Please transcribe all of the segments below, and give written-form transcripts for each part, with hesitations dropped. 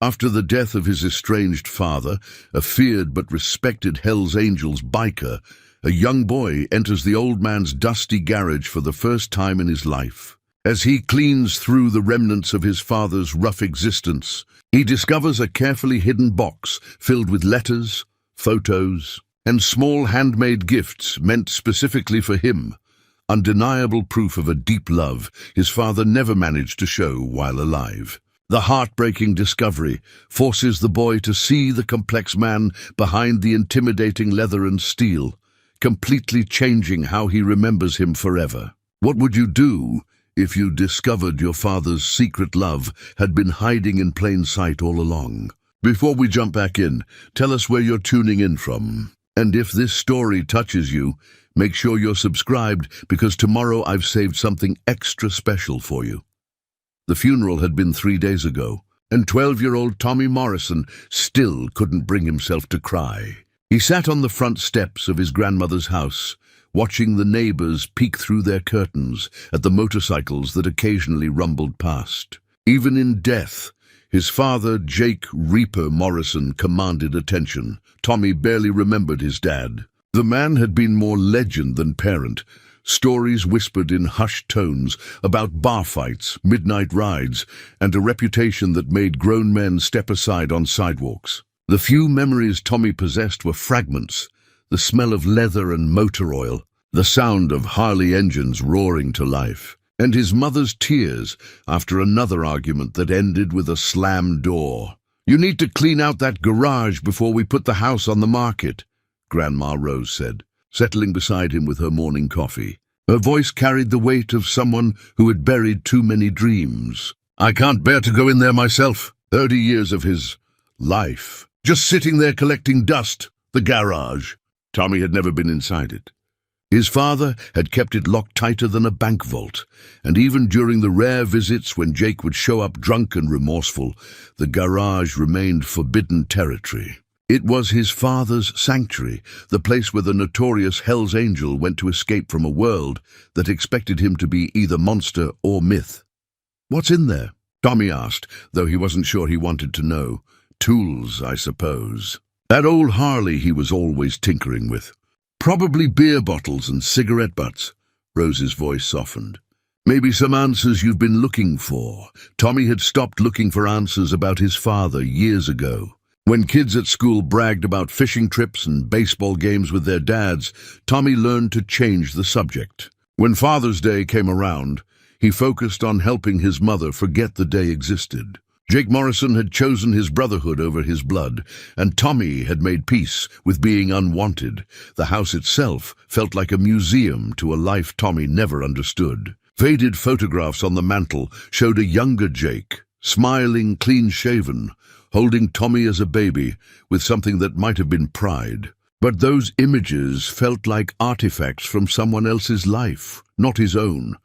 After the death of his estranged father, a feared but respected Hells Angels biker, a young boy enters the old man's dusty garage for the first time in his life. As he cleans through the remnants of his father's rough existence, he discovers a carefully hidden box filled with letters, photos, and small handmade gifts meant specifically for him. Undeniable proof of a deep love his father never managed to show while alive. The heartbreaking discovery forces the boy to see the complex man behind the intimidating leather and steel, completely changing how he remembers him forever. What would you do if you discovered your father's secret love had been hiding in plain sight all along? Before we jump back in, tell us where you're tuning in from. And if this story touches you, make sure you're subscribed, because tomorrow I've saved something extra special for you. The funeral had been 3 days ago, and 12-year-old Tommy Morrison still couldn't bring himself to cry. He sat on the front steps of his grandmother's house, watching the neighbors peek through their curtains at the motorcycles that occasionally rumbled past. Even in death, his father, Jake Reaper Morrison, commanded attention. Tommy barely remembered his dad. The man had been more legend than parent. Stories whispered in hushed tones about bar fights, midnight rides, and a reputation that made grown men step aside on sidewalks. The few memories Tommy possessed were fragments: the smell of leather and motor oil, the sound of Harley engines roaring to life, and his mother's tears after another argument that ended with a slammed door. "You need to clean out that garage before we put the house on the market," Grandma Rose said, settling beside him with her morning coffee. Her voice carried the weight of someone who had buried too many dreams. "I can't bear to go in there myself. 30 years of his life just sitting there collecting dust. The garage." Tommy had never been inside it. His father had kept it locked tighter than a bank vault, and even during the rare visits when Jake would show up drunk and remorseful, the garage remained forbidden territory. It was his father's sanctuary, the place where the notorious Hells Angel went to escape from a world that expected him to be either monster or myth. "What's in there?" Tommy asked, though he wasn't sure he wanted to know. "Tools, I suppose. That old Harley he was always tinkering with. Probably beer bottles and cigarette butts." Rose's voice softened. "Maybe some answers you've been looking for." Tommy had stopped looking for answers about his father years ago. When kids at school bragged about fishing trips and baseball games with their dads, Tommy learned to change the subject. When Father's Day came around, he focused on helping his mother forget the day existed. Jake Morrison had chosen his brotherhood over his blood, and Tommy had made peace with being unwanted. The house itself felt like a museum to a life Tommy never understood. Faded photographs on the mantel showed a younger Jake, smiling, clean-shaven, holding Tommy as a baby, with something that might have been pride. But those images felt like artifacts from someone else's life, not his own.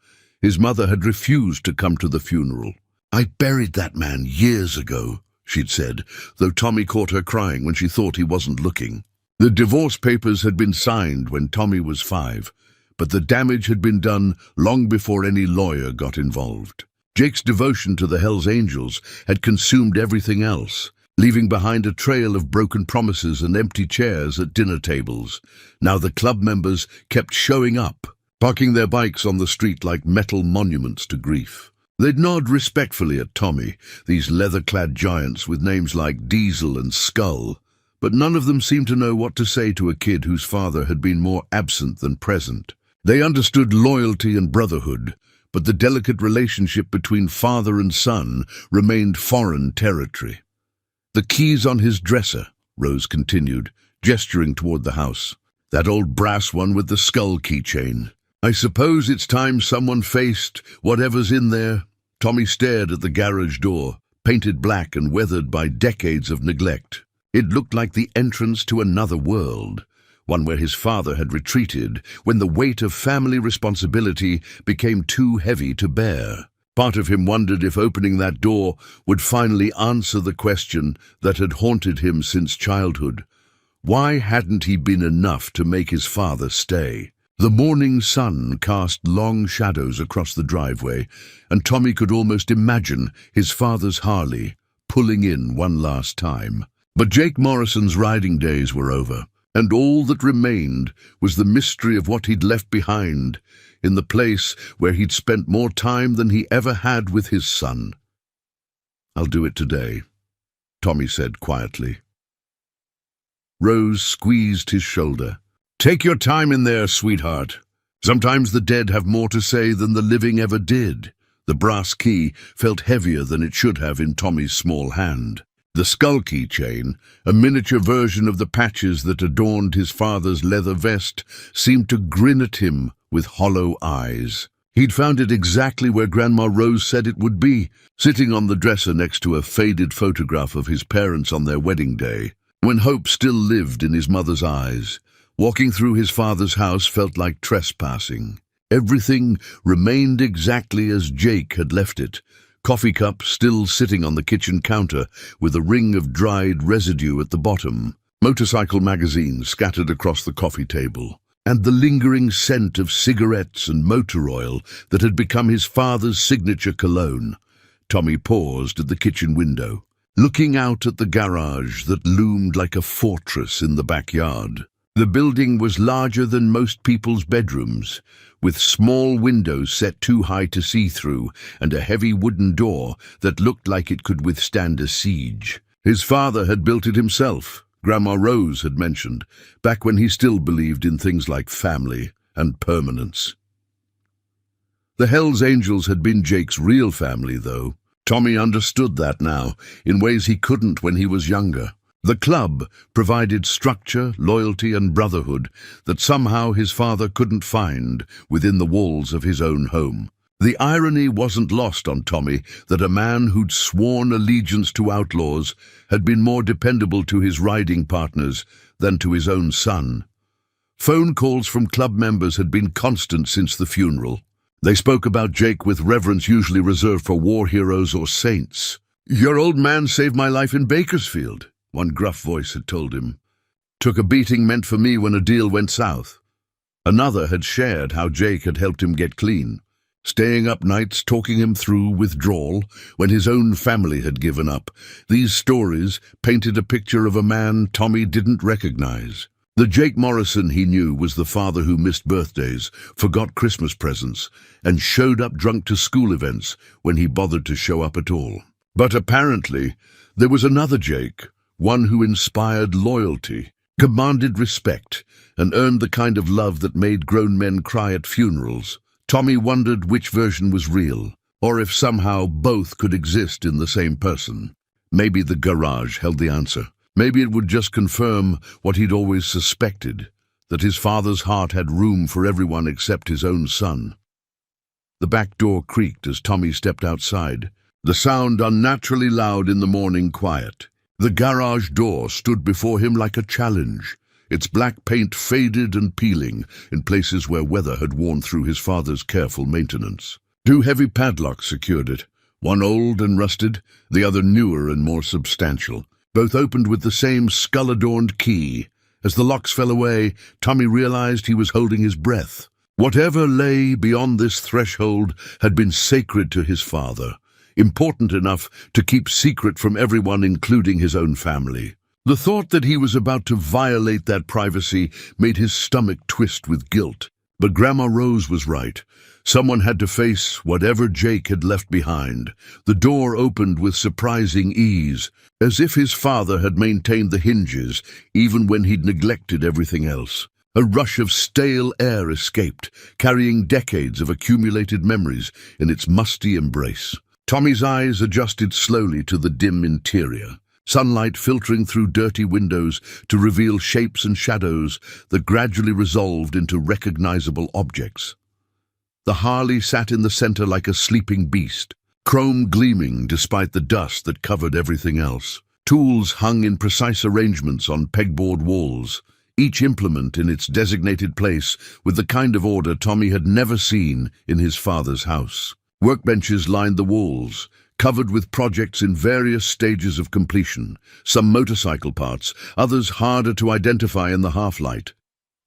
His mother had refused to come to the funeral. "I buried that man years ago," she'd said, though Tommy caught her crying when she thought he wasn't looking. The divorce papers had been signed when Tommy was 5, but the damage had been done long before any lawyer got involved. Jake's devotion to the Hells Angels had consumed everything else, leaving behind a trail of broken promises and empty chairs at dinner tables. Now the club members kept showing up, parking their bikes on the street like metal monuments to grief. They'd nod respectfully at Tommy, these leather-clad giants with names like Diesel and Skull, but none of them seemed to know what to say to a kid whose father had been more absent than present. They understood loyalty and brotherhood, but the delicate relationship between father and son remained foreign territory. "The key's on his dresser," Rose continued, gesturing toward the house. "That old brass one with the skull keychain. I suppose it's time someone faced whatever's in there." Tommy stared at the garage door, painted black and weathered by decades of neglect. It looked like the entrance to another world, one where his father had retreated when the weight of family responsibility became too heavy to bear. Part of him wondered if opening that door would finally answer the question that had haunted him since childhood. Why hadn't he been enough to make his father stay? The morning sun cast long shadows across the driveway, and Tommy could almost imagine his father's Harley, pulling in one last time. But Jake Morrison's riding days were over, and all that remained was the mystery of what he'd left behind in the place where he'd spent more time than he ever had with his son. "I'll do it today," Tommy said quietly. Rose squeezed his shoulder. "Take your time in there, sweetheart. Sometimes the dead have more to say than the living ever did." The brass key felt heavier than it should have in Tommy's small hand. The skull key chain, a miniature version of the patches that adorned his father's leather vest, seemed to grin at him with hollow eyes. He'd found it exactly where Grandma Rose said it would be, sitting on the dresser next to a faded photograph of his parents on their wedding day, when hope still lived in his mother's eyes. Walking through his father's house felt like trespassing. Everything remained exactly as Jake had left it. Coffee cup still sitting on the kitchen counter with a ring of dried residue at the bottom. Motorcycle magazines scattered across the coffee table. And the lingering scent of cigarettes and motor oil that had become his father's signature cologne. Tommy paused at the kitchen window, looking out at the garage that loomed like a fortress in the backyard. The building was larger than most people's bedrooms, with small windows set too high to see through and a heavy wooden door that looked like it could withstand a siege. His father had built it himself, Grandma Rose had mentioned, back when he still believed in things like family and permanence. The Hells Angels had been Jake's real family, though. Tommy understood that now, in ways he couldn't when he was younger. The club provided structure, loyalty, and brotherhood that somehow his father couldn't find within the walls of his own home. The irony wasn't lost on Tommy that a man who'd sworn allegiance to outlaws had been more dependable to his riding partners than to his own son. Phone calls from club members had been constant since the funeral. They spoke about Jake with reverence usually reserved for war heroes or saints. "Your old man saved my life in Bakersfield," one gruff voice had told him. "Took a beating meant for me when a deal went south." Another had shared how Jake had helped him get clean, staying up nights talking him through withdrawal when his own family had given up. These stories painted a picture of a man Tommy didn't recognize. The Jake Morrison he knew was the father who missed birthdays, forgot Christmas presents, and showed up drunk to school events when he bothered to show up at all. But apparently, there was another Jake, one who inspired loyalty, commanded respect, and earned the kind of love that made grown men cry at funerals. Tommy wondered which version was real, or if somehow both could exist in the same person. Maybe the garage held the answer. Maybe it would just confirm what he'd always suspected, that his father's heart had room for everyone except his own son. The back door creaked as Tommy stepped outside, the sound unnaturally loud in the morning quiet. The garage door stood before him like a challenge, its black paint faded and peeling in places where weather had worn through his father's careful maintenance. Two heavy padlocks secured it, one old and rusted, the other newer and more substantial. Both opened with the same skull-adorned key. As the locks fell away, Tommy realized he was holding his breath. Whatever lay beyond this threshold had been sacred to his father, important enough to keep secret from everyone, including his own family. The thought that he was about to violate that privacy made his stomach twist with guilt. But Grandma Rose was right. Someone had to face whatever Jake had left behind. The door opened with surprising ease, as if his father had maintained the hinges even when he'd neglected everything else. A rush of stale air escaped, carrying decades of accumulated memories in its musty embrace. Tommy's eyes adjusted slowly to the dim interior, sunlight filtering through dirty windows to reveal shapes and shadows that gradually resolved into recognizable objects. The Harley sat in the center like a sleeping beast, chrome gleaming despite the dust that covered everything else. Tools hung in precise arrangements on pegboard walls, each implement in its designated place with the kind of order Tommy had never seen in his father's house. Workbenches lined the walls, covered with projects in various stages of completion, some motorcycle parts, others harder to identify in the half-light.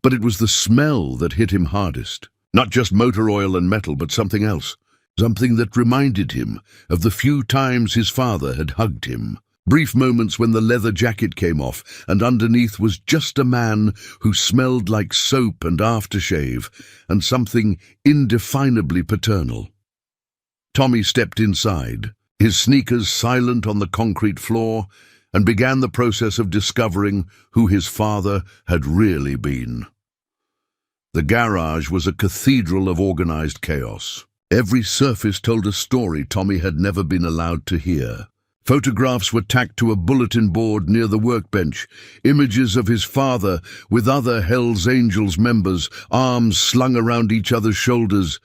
But it was the smell that hit him hardest. Not just motor oil and metal, but something else. something that reminded him of the few times his father had hugged him. Brief moments when the leather jacket came off and underneath was just a man who smelled like soap and aftershave and something indefinably paternal. Tommy stepped inside, his sneakers silent on the concrete floor, and began the process of discovering who his father had really been. The garage was a cathedral of organized chaos. Every surface told a story Tommy had never been allowed to hear. Photographs were tacked to a bulletin board near the workbench, images of his father with other Hells Angels members, arms slung around each other's shoulders,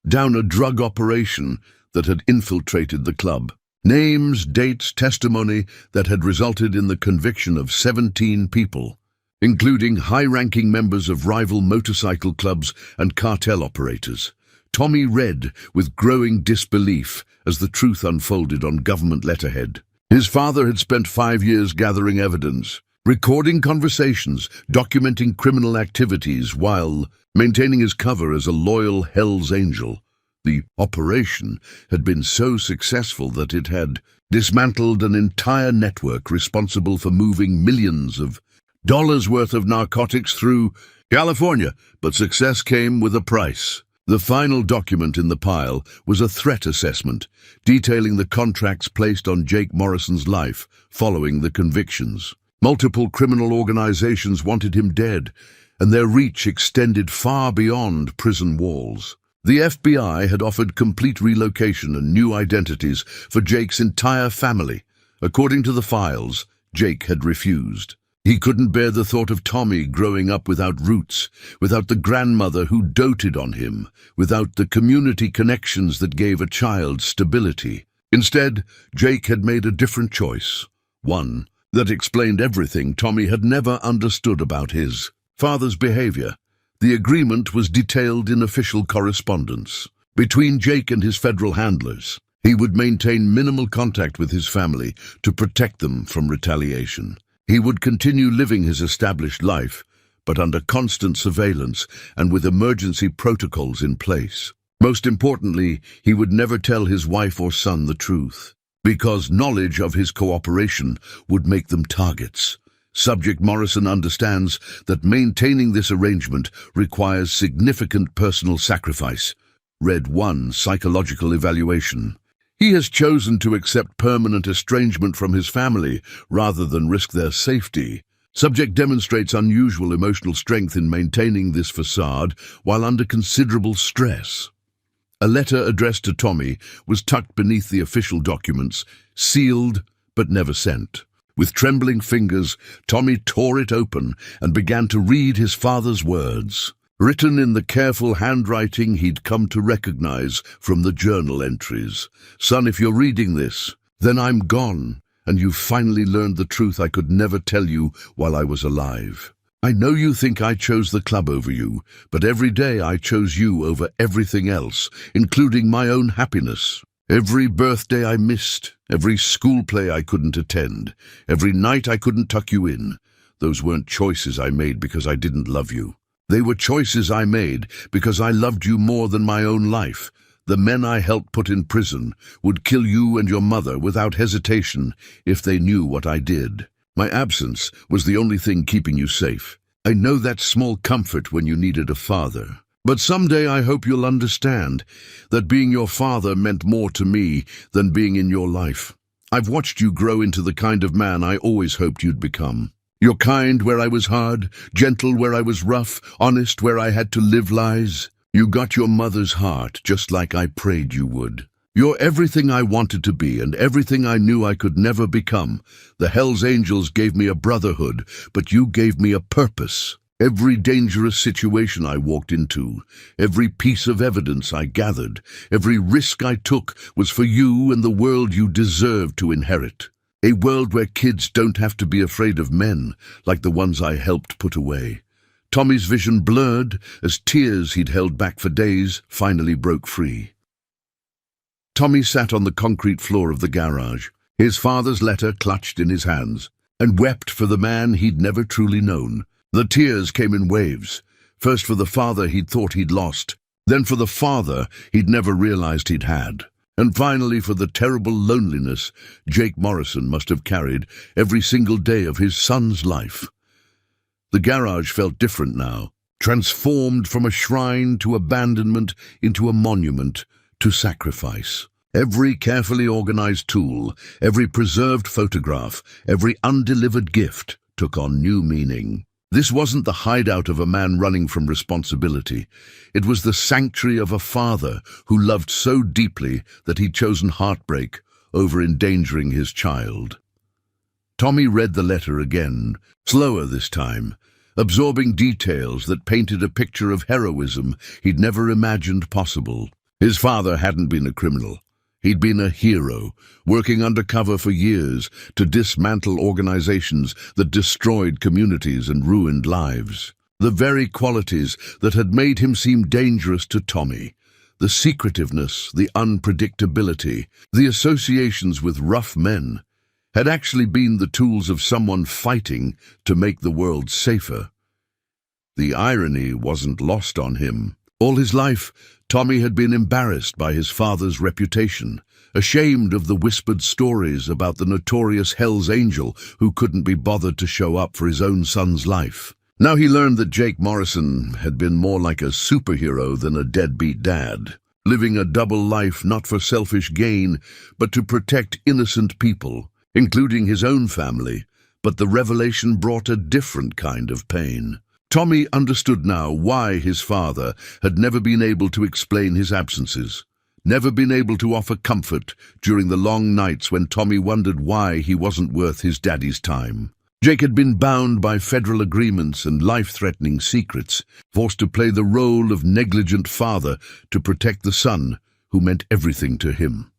down a drug operation that had infiltrated the club. Names, dates, testimony that had resulted in the conviction of 17 people, including high-ranking members of rival motorcycle clubs and cartel operators. Tommy read with growing disbelief as the truth unfolded on government letterhead. His father had spent 5 years gathering evidence, recording conversations, documenting criminal activities while maintaining his cover as a loyal Hells Angel. The operation had been so successful that it had dismantled an entire network responsible for moving millions of dollars worth of narcotics through California, but success came with a price. The final document in the pile was a threat assessment, detailing the contracts placed on Jake Morrison's life following the convictions. Multiple criminal organizations wanted him dead, and their reach extended far beyond prison walls. The FBI had offered complete relocation and new identities for Jake's entire family. According to the files, Jake had refused. He couldn't bear the thought of Tommy growing up without roots, without the grandmother who doted on him, without the community connections that gave a child stability. Instead, Jake had made a different choice, one that explained everything Tommy had never understood about his father's behavior. The agreement was detailed in official correspondence between Jake and his federal handlers. He would maintain minimal contact with his family to protect them from retaliation. He would continue living his established life, but under constant surveillance and with emergency protocols in place. Most importantly, he would never tell his wife or son the truth, because knowledge of his cooperation would make them targets. Subject Morrison understands that maintaining this arrangement requires significant personal sacrifice. Read 1 Psychological Evaluation. He has chosen to accept permanent estrangement from his family rather than risk their safety. Subject demonstrates unusual emotional strength in maintaining this facade while under considerable stress. A letter addressed to Tommy was tucked beneath the official documents, sealed but never sent. With trembling fingers, Tommy tore it open and began to read his father's words, written in the careful handwriting he'd come to recognize from the journal entries. "Son, if you're reading this, then I'm gone, and you've finally learned the truth I could never tell you while I was alive. I know you think I chose the club over you, but every day I chose you over everything else, including my own happiness. Every birthday I missed, every school play I couldn't attend, every night I couldn't tuck you in. Those weren't choices I made because I didn't love you. They were choices I made because I loved you more than my own life. The men I helped put in prison would kill you and your mother without hesitation if they knew what I did. My absence was the only thing keeping you safe. I know that's small comfort when you needed a father. But someday I hope you'll understand that being your father meant more to me than being in your life. I've watched you grow into the kind of man I always hoped you'd become. You're kind where I was hard, gentle where I was rough, honest where I had to live lies. You got your mother's heart just like I prayed you would. You're everything I wanted to be and everything I knew I could never become. The Hells Angels gave me a brotherhood, but you gave me a purpose. Every dangerous situation I walked into, every piece of evidence I gathered, every risk I took was for you and the world you deserve to inherit. A world where kids don't have to be afraid of men like the ones I helped put away. Tommy's vision blurred as tears he'd held back for days finally broke free. Tommy sat on the concrete floor of the garage, his father's letter clutched in his hands, and wept for the man he'd never truly known. The tears came in waves, first for the father he'd thought he'd lost, Then for the father he'd never realized he'd had. And finally for the terrible loneliness Jake Morrison must have carried every single day of his son's life. The garage felt different now, transformed from a shrine to abandonment into a monument to sacrifice. Every carefully organized tool, every preserved photograph, every undelivered gift took on new meaning. This wasn't the hideout of a man running from responsibility. It was the sanctuary of a father who loved so deeply that he'd chosen heartbreak over endangering his child. Tommy read the letter again, slower this time, absorbing details that painted a picture of heroism he'd never imagined possible. His father hadn't been a criminal. He'd been a hero, working undercover for years to dismantle organizations that destroyed communities and ruined lives. The very qualities that had made him seem dangerous to Tommy, the secretiveness, the unpredictability, the associations with rough men, had actually been the tools of someone fighting to make the world safer. The irony wasn't lost on him. All his life, Tommy had been embarrassed by his father's reputation, ashamed of the whispered stories about the notorious Hell's Angel who couldn't be bothered to show up for his own son's life. Now he learned that Jake Morrison had been more like a superhero than a deadbeat dad, living a double life not for selfish gain, but to protect innocent people, including his own family. But the revelation brought a different kind of pain. Tommy understood now why his father had never been able to explain his absences, never been able to offer comfort during the long nights when Tommy wondered why he wasn't worth his daddy's time. Jake had been bound by federal agreements and life-threatening secrets, forced to play the role of negligent father to protect the son who meant everything to him.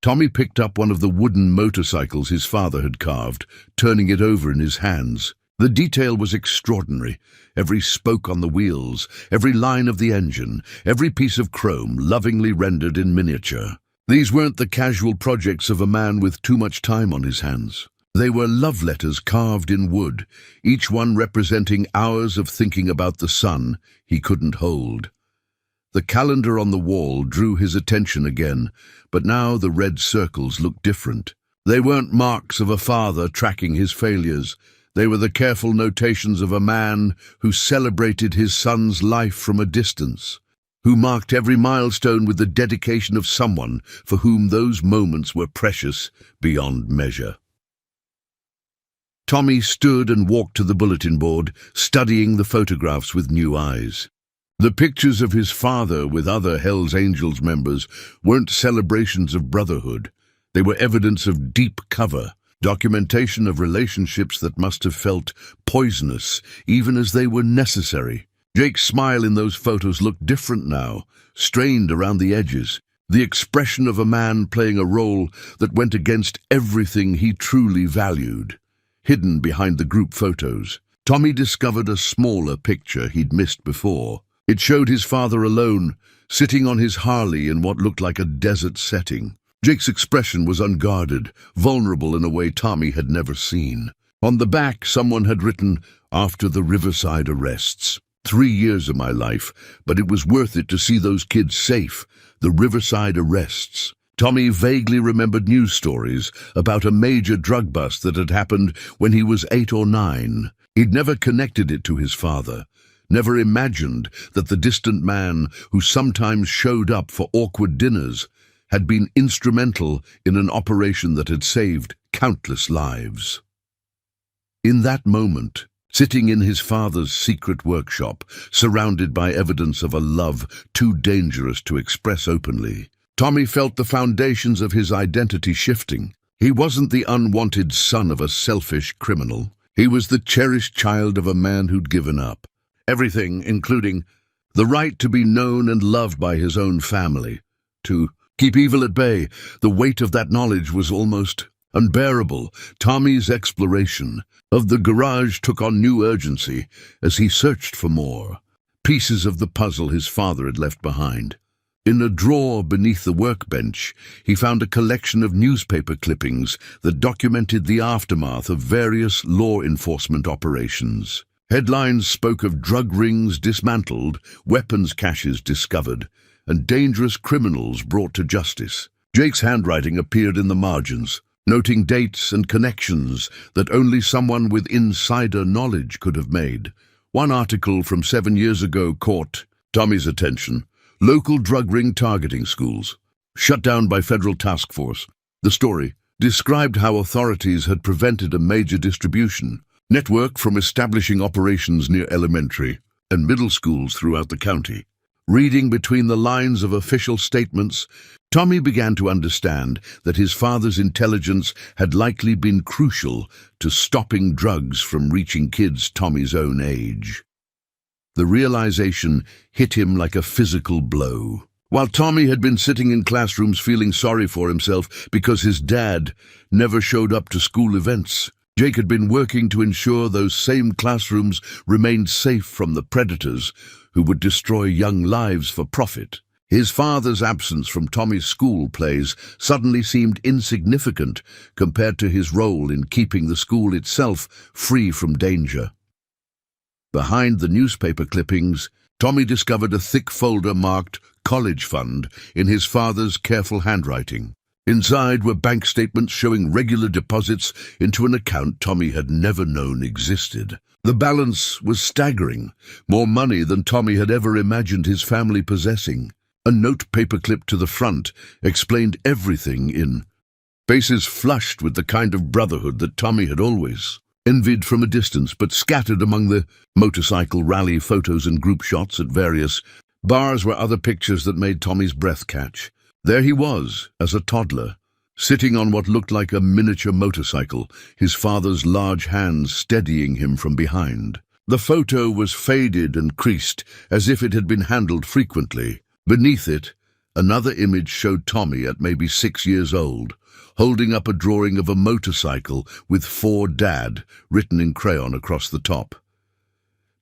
Tommy picked up one of the wooden motorcycles his father had carved, turning it over in his hands. The detail was extraordinary. Every spoke on the wheels, every line of the engine, every piece of chrome lovingly rendered in miniature. These weren't the casual projects of a man with too much time on his hands. They were love letters carved in wood, each one representing hours of thinking about the son he couldn't hold. The calendar on the wall drew his attention again, but now the red circles looked different. They weren't marks of a father tracking his failures. They were the careful notations of a man who celebrated his son's life from a distance, who marked every milestone with the dedication of someone for whom those moments were precious beyond measure. Tommy stood and walked to the bulletin board, studying the photographs with new eyes. The pictures of his father with other Hell's Angels members weren't celebrations of brotherhood. They were evidence of deep cover, documentation of relationships that must have felt poisonous, even as they were necessary. Jake's smile in those photos looked different now, strained around the edges, the expression of a man playing a role that went against everything he truly valued. Hidden behind the group photos, Tommy discovered a smaller picture he'd missed before. It showed his father alone, sitting on his Harley in what looked like a desert setting. Jake's expression was unguarded, vulnerable in a way Tommy had never seen. On the back, someone had written, "After the Riverside arrests. 3 years of my life, but it was worth it to see those kids safe. The Riverside arrests." Tommy vaguely remembered news stories about a major drug bust that had happened when he was 8 or 9. He'd never connected it to his father, never imagined that the distant man who sometimes showed up for awkward dinners had been instrumental in an operation that had saved countless lives. In that moment, sitting in his father's secret workshop, surrounded by evidence of a love too dangerous to express openly, Tommy felt the foundations of his identity shifting. He wasn't the unwanted son of a selfish criminal. He was the cherished child of a man who'd given up everything, including the right to be known and loved by his own family, to keep evil at bay. The weight of that knowledge was almost unbearable. Tommy's exploration of the garage took on new urgency as he searched for more pieces of the puzzle his father had left behind. In a drawer beneath the workbench, he found a collection of newspaper clippings that documented the aftermath of various law enforcement operations. Headlines spoke of drug rings dismantled, weapons caches discovered, and dangerous criminals brought to justice. Jake's handwriting appeared in the margins, noting dates and connections that only someone with insider knowledge could have made. One article from 7 years ago caught Tommy's attention. Local drug ring targeting schools, shut down by federal task force. The story described how authorities had prevented a major distribution network from establishing operations near elementary and middle schools throughout the county. Reading between the lines of official statements, Tommy began to understand that his father's intelligence had likely been crucial to stopping drugs from reaching kids Tommy's own age. The realization hit him like a physical blow. While Tommy had been sitting in classrooms feeling sorry for himself because his dad never showed up to school events, Jake had been working to ensure those same classrooms remained safe from the predators who would destroy young lives for profit. His father's absence from Tommy's school plays suddenly seemed insignificant compared to his role in keeping the school itself free from danger. Behind the newspaper clippings, Tommy discovered a thick folder marked College Fund in his father's careful handwriting. Inside were bank statements showing regular deposits into an account Tommy had never known existed. The balance was staggering, more money than Tommy had ever imagined his family possessing. A note paperclip to the front explained everything in faces flushed with the kind of brotherhood that Tommy had always envied from a distance, but scattered among the motorcycle rally photos and group shots at various bars were other pictures that made Tommy's breath catch. There he was, as a toddler, sitting on what looked like a miniature motorcycle, his father's large hands steadying him from behind. The photo was faded and creased, as if it had been handled frequently. Beneath it, another image showed Tommy at maybe 6 years old, holding up a drawing of a motorcycle with "For Dad" written in crayon across the top.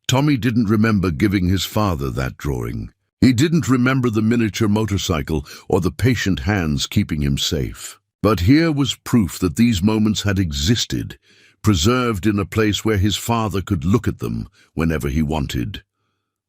Tommy didn't remember giving his father that drawing. He didn't remember the miniature motorcycle or the patient hands keeping him safe. But here was proof that these moments had existed, preserved in a place where his father could look at them whenever he wanted.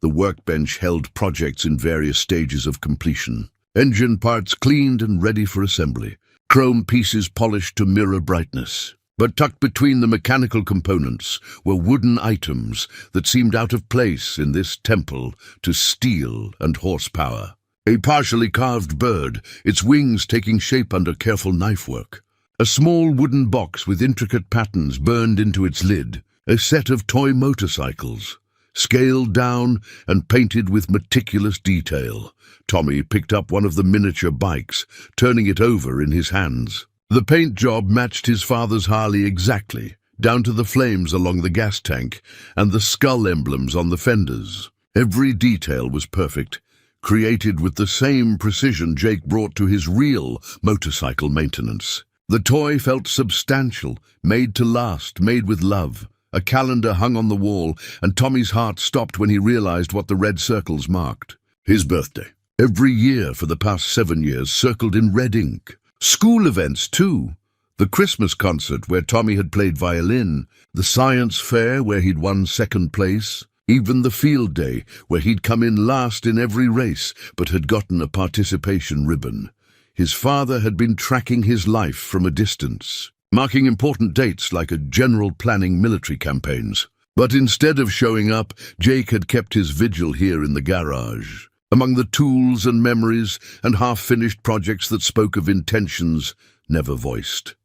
The workbench held projects in various stages of completion. Engine parts cleaned and ready for assembly. Chrome pieces polished to mirror brightness. But tucked between the mechanical components were wooden items that seemed out of place in this temple to steel and horsepower. A partially carved bird, its wings taking shape under careful knife work. A small wooden box with intricate patterns burned into its lid. A set of toy motorcycles, scaled down and painted with meticulous detail. Tommy picked up one of the miniature bikes, turning it over in his hands. The paint job matched his father's Harley exactly, down to the flames along the gas tank and the skull emblems on the fenders. Every detail was perfect, created with the same precision Jake brought to his real motorcycle maintenance. The toy felt substantial, made to last, made with love. A calendar hung on the wall, and Tommy's heart stopped when he realized what the red circles marked. His birthday. Every year for the past 7 years, circled in red ink. School events, too. The Christmas concert where Tommy had played violin, the science fair where he'd won 2nd place, even the field day where he'd come in last in every race but had gotten a participation ribbon. His father had been tracking his life from a distance, marking important dates like a general planning military campaigns. But instead of showing up, Jake had kept his vigil here in the garage. Among the tools and memories and half-finished projects that spoke of intentions never voiced.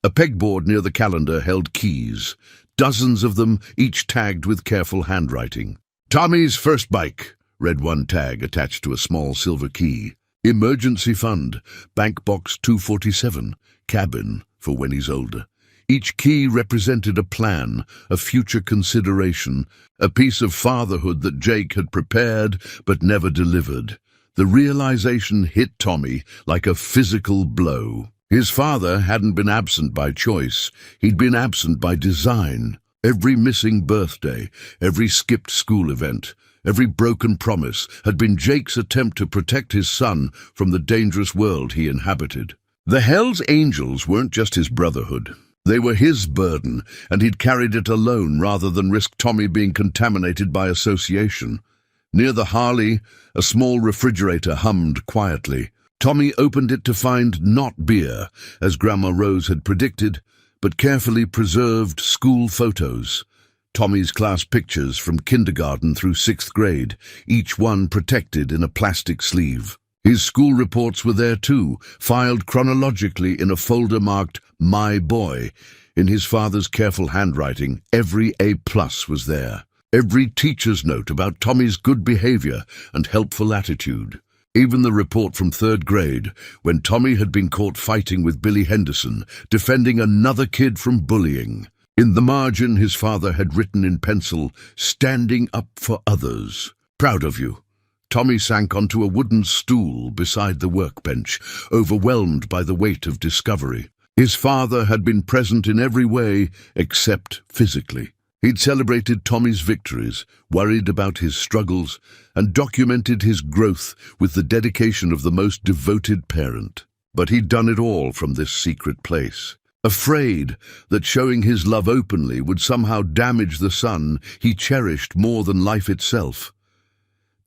A pegboard near the calendar held keys, dozens of them, each tagged with careful handwriting. "Tommy's first bike," read one tag attached to a small silver key. "Emergency fund, bank box 247, cabin for when he's older." Each key represented a plan, a future consideration, a piece of fatherhood that Jake had prepared but never delivered. The realization hit Tommy like a physical blow. His father hadn't been absent by choice. He'd been absent by design. Every missing birthday, every skipped school event, every broken promise had been Jake's attempt to protect his son from the dangerous world he inhabited. The Hells Angels weren't just his brotherhood. They were his burden, and he'd carried it alone rather than risk Tommy being contaminated by association. Near the Harley, a small refrigerator hummed quietly. Tommy opened it to find not beer, as Grandma Rose had predicted, but carefully preserved school photos. Tommy's class pictures from kindergarten through 6th grade, each one protected in a plastic sleeve. His school reports were there too, filed chronologically in a folder marked My Boy. In his father's careful handwriting, every A+ was there. Every teacher's note about Tommy's good behavior and helpful attitude. Even the report from 3rd grade, when Tommy had been caught fighting with Billy Henderson, defending another kid from bullying. In the margin, his father had written in pencil, "Standing up for others. Proud of you." Tommy sank onto a wooden stool beside the workbench, overwhelmed by the weight of discovery. His father had been present in every way except physically. He'd celebrated Tommy's victories, worried about his struggles, and documented his growth with the dedication of the most devoted parent. But he'd done it all from this secret place, afraid that showing his love openly would somehow damage the son he cherished more than life itself.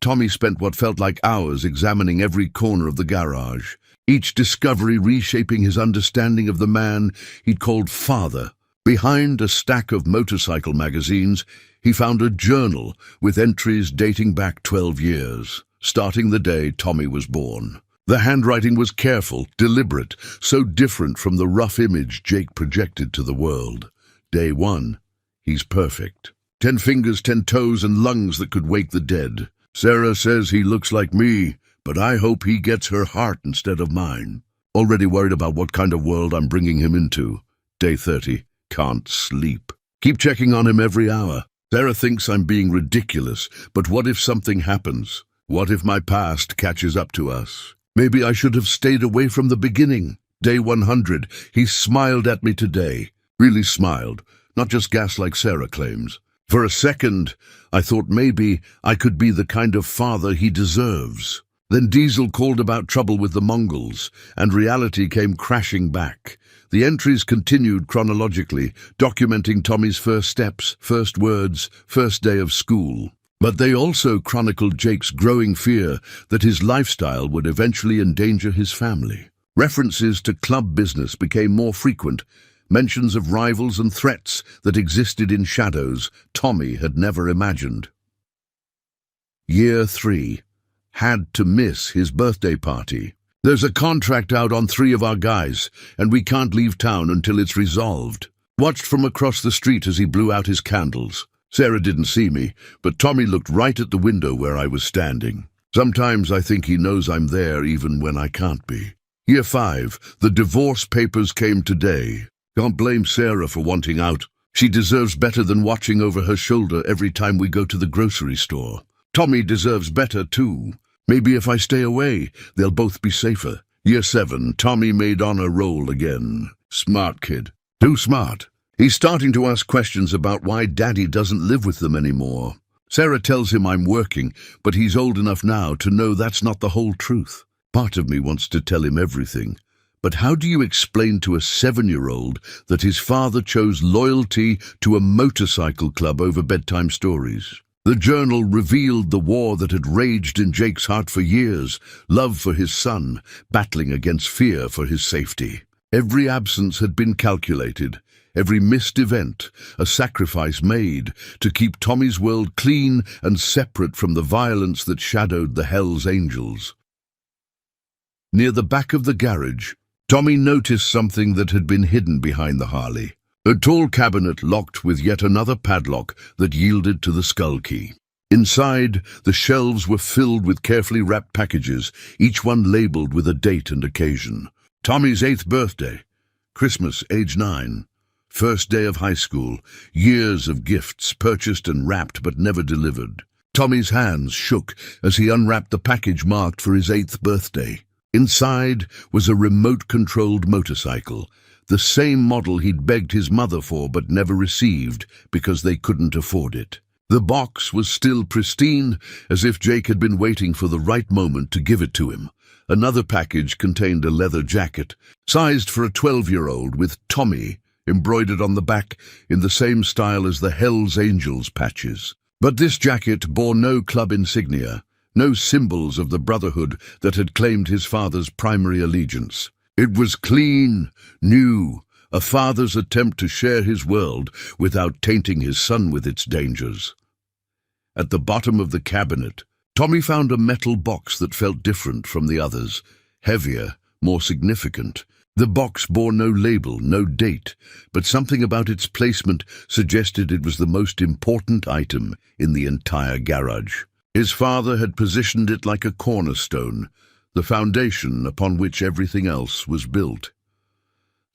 Tommy spent what felt like hours examining every corner of the garage, each discovery reshaping his understanding of the man he'd called father. Behind a stack of motorcycle magazines, he found a journal with entries dating back 12 years, starting the day Tommy was born. The handwriting was careful, deliberate, so different from the rough image Jake projected to the world. Day 1, he's perfect. 10 fingers, 10 toes, and lungs that could wake the dead. Sarah says he looks like me, but I hope he gets her heart instead of mine. Already worried about what kind of world I'm bringing him into. Day 30. Can't sleep. Keep checking on him every hour. Sarah thinks I'm being ridiculous, but what if something happens? What if my past catches up to us? Maybe I should have stayed away from the beginning. Day 100. He smiled at me today. Really smiled, not just gas like Sarah claims. For a second, I thought maybe I could be the kind of father he deserves. Then Diesel called about trouble with the Mongols, and reality came crashing back. The entries continued chronologically, documenting Tommy's first steps, first words, first day of school. But they also chronicled Jake's growing fear that his lifestyle would eventually endanger his family. References to club business became more frequent, mentions of rivals and threats that existed in shadows Tommy had never imagined. Year 3. Had to miss his birthday party. There's a contract out on 3 of our guys, and we can't leave town until it's resolved. Watched from across the street as he blew out his candles. Sarah didn't see me, but Tommy looked right at the window where I was standing. Sometimes I think he knows I'm there even when I can't be. Year 5. The divorce papers came today. Can't blame Sarah for wanting out. She deserves better than watching over her shoulder every time we go to the grocery store. Tommy deserves better too. Maybe if I stay away, they'll both be safer. Year 7. Tommy made on a roll again. Smart kid. Too smart. He's starting to ask questions about why Daddy doesn't live with them anymore. Sarah tells him I'm working, but he's old enough now to know that's not the whole truth. Part of me wants to tell him everything. But how do you explain to a 7-year-old that his father chose loyalty to a motorcycle club over bedtime stories? The journal revealed the war that had raged in Jake's heart for years, love for his son, battling against fear for his safety. Every absence had been calculated, every missed event a sacrifice made to keep Tommy's world clean and separate from the violence that shadowed the Hells Angels. Near the back of the garage, Tommy noticed something that had been hidden behind the Harley. A tall cabinet locked with yet another padlock that yielded to the skull key. Inside, the shelves were filled with carefully wrapped packages, each one labeled with a date and occasion. Tommy's 8th birthday, Christmas, age 9, first day of high school, years of gifts purchased and wrapped but never delivered. Tommy's hands shook as he unwrapped the package marked for his 8th birthday. Inside was a remote-controlled motorcycle, the same model he'd begged his mother for but never received because they couldn't afford it. The box was still pristine, as if Jake had been waiting for the right moment to give it to him. Another package contained a leather jacket, sized for a 12-year-old with Tommy embroidered on the back in the same style as the Hells Angels patches. But this jacket bore no club insignia, no symbols of the brotherhood that had claimed his father's primary allegiance. It was clean, new, a father's attempt to share his world without tainting his son with its dangers. At the bottom of the cabinet, Tommy found a metal box that felt different from the others, heavier, more significant. The box bore no label, no date, but something about its placement suggested it was the most important item in the entire garage. His father had positioned it like a cornerstone, the foundation upon which everything else was built.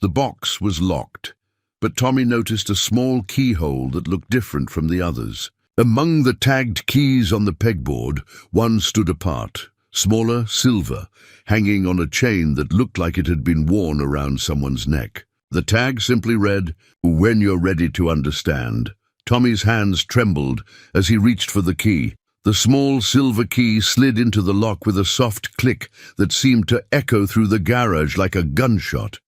The box was locked, but Tommy noticed a small keyhole that looked different from the others. Among the tagged keys on the pegboard, one stood apart, smaller, silver, hanging on a chain that looked like it had been worn around someone's neck. The tag simply read, "When you're ready to understand." Tommy's hands trembled as he reached for the key. The small silver key slid into the lock with a soft click that seemed to echo through the garage like a gunshot.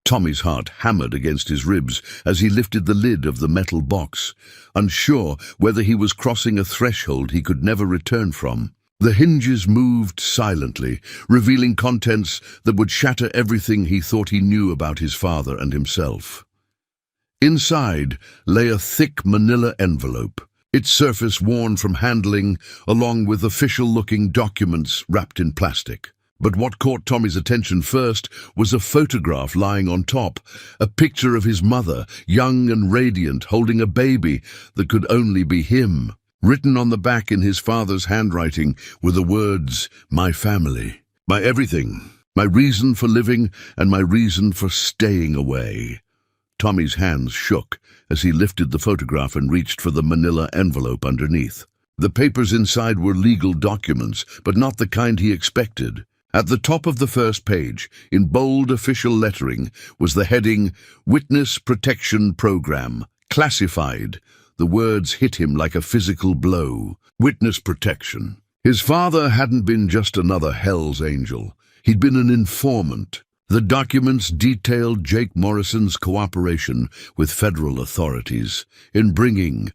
Tommy's heart hammered against his ribs as he lifted the lid of the metal box, unsure whether he was crossing a threshold he could never return from. The hinges moved silently, revealing contents that would shatter everything he thought he knew about his father and himself. Inside lay a thick manila envelope, its surface worn from handling, along with official-looking documents wrapped in plastic. But what caught Tommy's attention first was a photograph lying on top, a picture of his mother, young and radiant, holding a baby that could only be him. Written on the back in his father's handwriting were the words, "My family, my everything, my reason for living and my reason for staying away." Tommy's hands shook as he lifted the photograph and reached for the manila envelope underneath. The papers inside were legal documents, but not the kind he expected. At the top of the first page, in bold official lettering, was the heading, "Witness Protection Program, Classified." The words hit him like a physical blow. Witness protection. His father hadn't been just another Hells Angel. He'd been an informant. The documents detailed Jake Morrison's cooperation with federal authorities in bringing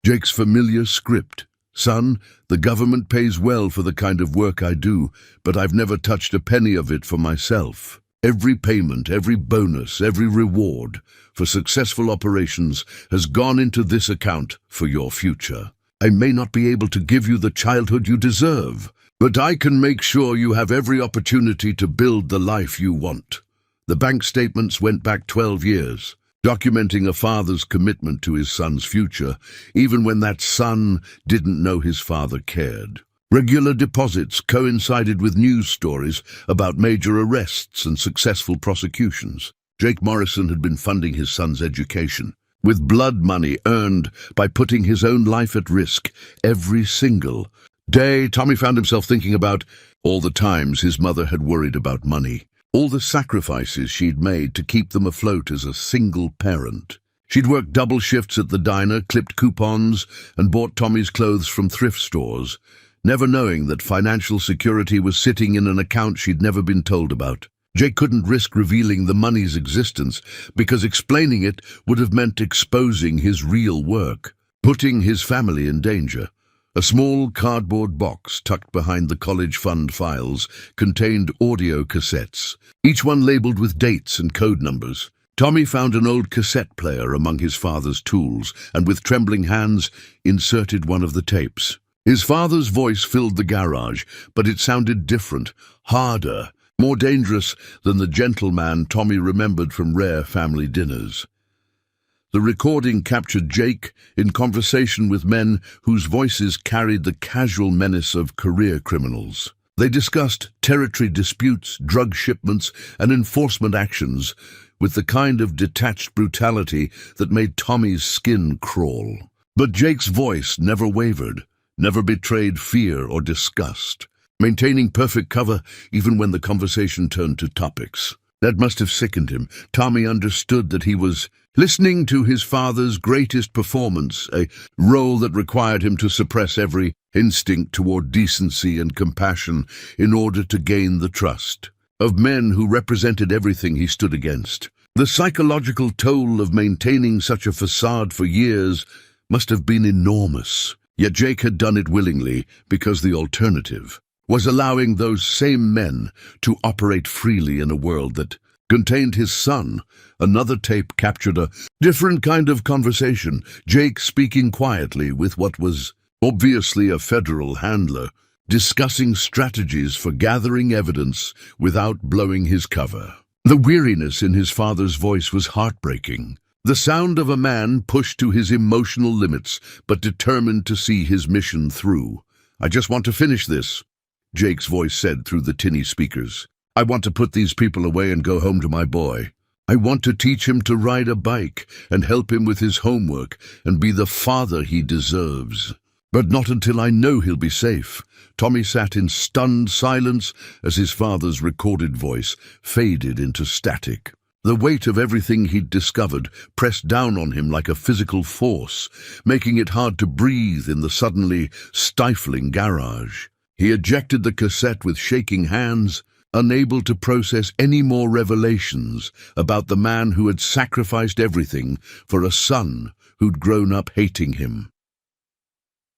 Jake's familiar script. "Son, the government pays well for the kind of work I do, but I've never touched a penny of it for myself. Every payment, every bonus, every reward for successful operations has gone into this account for your future. I may not be able to give you the childhood you deserve, but I can make sure you have every opportunity to build the life you want." The bank statements went back 12 years, documenting a father's commitment to his son's future, even when that son didn't know his father cared. Regular deposits coincided with news stories about major arrests and successful prosecutions. Jake Morrison had been funding his son's education, with blood money earned by putting his own life at risk every single day. Tommy found himself thinking about all the times his mother had worried about money, all the sacrifices she'd made to keep them afloat as a single parent. She'd worked double shifts at the diner, clipped coupons, and bought Tommy's clothes from thrift stores, never knowing that financial security was sitting in an account she'd never been told about. Jake couldn't risk revealing the money's existence because explaining it would have meant exposing his real work, putting his family in danger. A small cardboard box tucked behind the college fund files contained audio cassettes, each one labeled with dates and code numbers. Tommy found an old cassette player among his father's tools and with trembling hands inserted one of the tapes. His father's voice filled the garage, but it sounded different, harder, more dangerous than the gentleman Tommy remembered from rare family dinners. The recording captured Jake in conversation with men whose voices carried the casual menace of career criminals. They discussed territory disputes, drug shipments, and enforcement actions with the kind of detached brutality that made Tommy's skin crawl. But Jake's voice never wavered, never betrayed fear or disgust, maintaining perfect cover even when the conversation turned to topics that must have sickened him. Tommy understood that he was listening to his father's greatest performance, a role that required him to suppress every instinct toward decency and compassion in order to gain the trust of men who represented everything he stood against. The psychological toll of maintaining such a facade for years must have been enormous. Yet Jake had done it willingly because the alternative was allowing those same men to operate freely in a world that contained his son. Another tape captured a different kind of conversation, Jake speaking quietly with what was obviously a federal handler, discussing strategies for gathering evidence without blowing his cover. The weariness in his father's voice was heartbreaking. The sound of a man pushed to his emotional limits, but determined to see his mission through. "I just want to finish this," Jake's voice said through the tinny speakers. "I want to put these people away and go home to my boy. I want to teach him to ride a bike and help him with his homework and be the father he deserves. But not until I know he'll be safe." Tommy sat in stunned silence as his father's recorded voice faded into static. The weight of everything he'd discovered pressed down on him like a physical force, making it hard to breathe in the suddenly stifling garage. He ejected the cassette with shaking hands, unable to process any more revelations about the man who had sacrificed everything for a son who'd grown up hating him.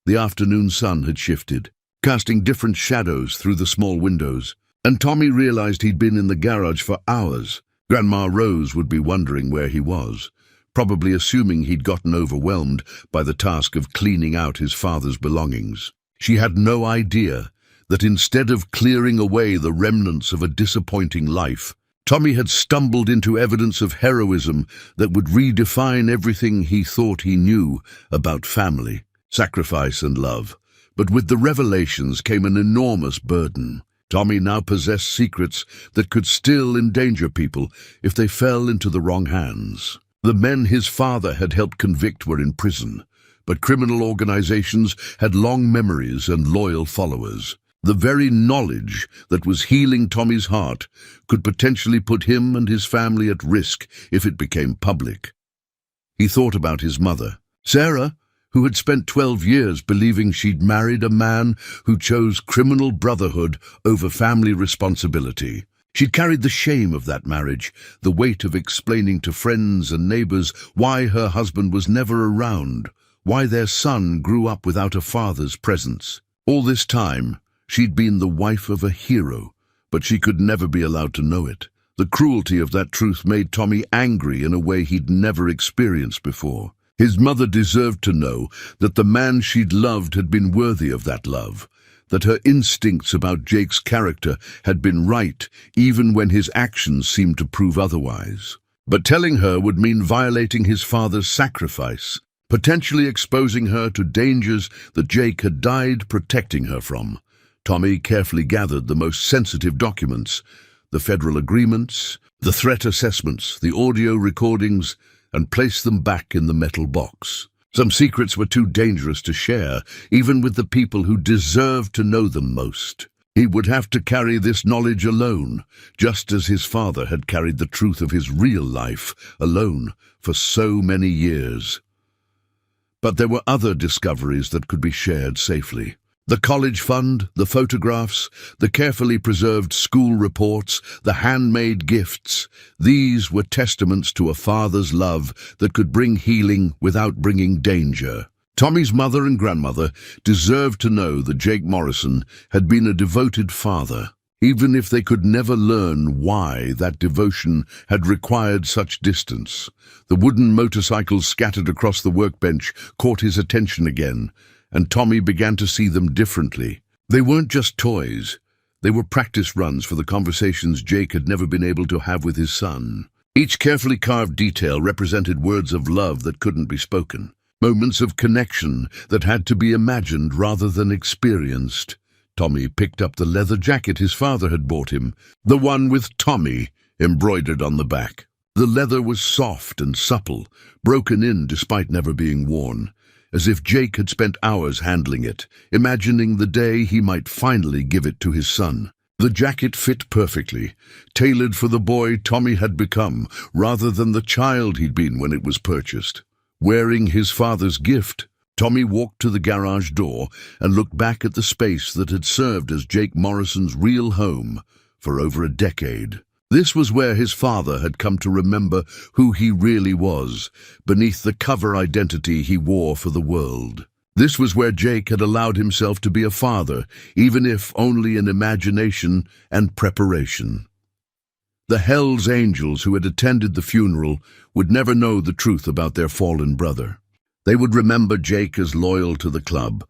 The afternoon sun had shifted, casting different shadows through the small windows, and Tommy realized he'd been in the garage for hours. Grandma Rose would be wondering where he was, probably assuming he'd gotten overwhelmed by the task of cleaning out his father's belongings. She had no idea that instead of clearing away the remnants of a disappointing life, Tommy had stumbled into evidence of heroism that would redefine everything he thought he knew about family, sacrifice, and love. But with the revelations came an enormous burden. Tommy now possessed secrets that could still endanger people if they fell into the wrong hands. The men his father had helped convict were in prison, but criminal organizations had long memories and loyal followers. The very knowledge that was healing Tommy's heart could potentially put him and his family at risk if it became public. He thought about his mother, Sarah, who had spent 12 years believing she'd married a man who chose criminal brotherhood over family responsibility. She'd carried the shame of that marriage, the weight of explaining to friends and neighbors why her husband was never around, why their son grew up without a father's presence. All this time, she'd been the wife of a hero, but she could never be allowed to know it. The cruelty of that truth made Tommy angry in a way he'd never experienced before. His mother deserved to know that the man she'd loved had been worthy of that love, that her instincts about Jake's character had been right even when his actions seemed to prove otherwise. But telling her would mean violating his father's sacrifice, potentially exposing her to dangers that Jake had died protecting her from. Tommy carefully gathered the most sensitive documents, the federal agreements, the threat assessments, the audio recordings, and placed them back in the metal box. Some secrets were too dangerous to share, even with the people who deserved to know them most. He would have to carry this knowledge alone, just as his father had carried the truth of his real life alone for so many years. But there were other discoveries that could be shared safely. The college fund, the photographs, the carefully preserved school reports, the handmade gifts, these were testaments to a father's love that could bring healing without bringing danger. Tommy's mother and grandmother deserved to know that Jake Morrison had been a devoted father, even if they could never learn why that devotion had required such distance. The wooden motorcycles scattered across the workbench caught his attention again, and Tommy began to see them differently. They weren't just toys. They were practice runs for the conversations Jake had never been able to have with his son. Each carefully carved detail represented words of love that couldn't be spoken, moments of connection that had to be imagined rather than experienced. Tommy picked up the leather jacket his father had bought him, the one with Tommy embroidered on the back. The leather was soft and supple, broken in despite never being worn, as if Jake had spent hours handling it, imagining the day he might finally give it to his son. The jacket fit perfectly, tailored for the boy Tommy had become, rather than the child he'd been when it was purchased. Wearing his father's gift, Tommy walked to the garage door and looked back at the space that had served as Jake Morrison's real home for over a decade. This was where his father had come to remember who he really was, beneath the cover identity he wore for the world. This was where Jake had allowed himself to be a father, even if only in imagination and preparation. The Hells Angels who had attended the funeral would never know the truth about their fallen brother. They would remember Jake as loyal to the club,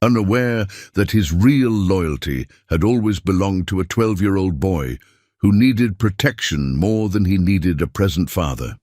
unaware that his real loyalty had always belonged to a 12-year-old boy who needed protection more than he needed a present father.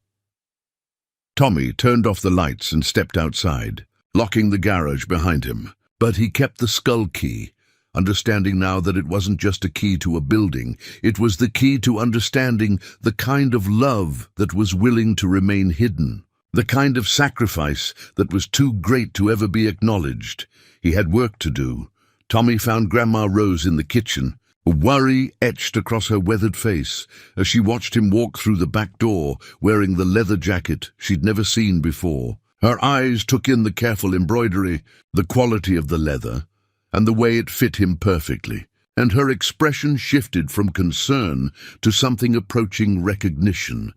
Tommy turned off the lights and stepped outside, locking the garage behind him. But he kept the skull key, understanding now that it wasn't just a key to a building, it was the key to understanding the kind of love that was willing to remain hidden, the kind of sacrifice that was too great to ever be acknowledged. He had work to do. Tommy found Grandma Rose in the kitchen, worry etched across her weathered face as she watched him walk through the back door wearing the leather jacket she'd never seen before. Her eyes took in the careful embroidery, the quality of the leather, and the way it fit him perfectly, and her expression shifted from concern to something approaching recognition.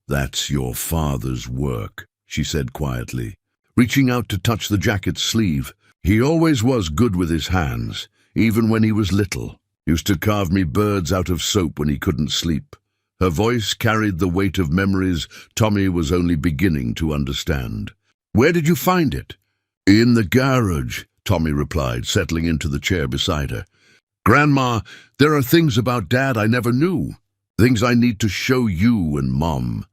"That's your father's work," she said quietly, reaching out to touch the jacket's sleeve. "He always was good with his hands, even when he was little. Used to carve me birds out of soap when he couldn't sleep." Her voice carried the weight of memories Tommy was only beginning to understand. "Where did you find it?" "In the garage," Tommy replied, settling into the chair beside her. "Grandma, there are things about Dad I never knew. Things I need to show you and Mom."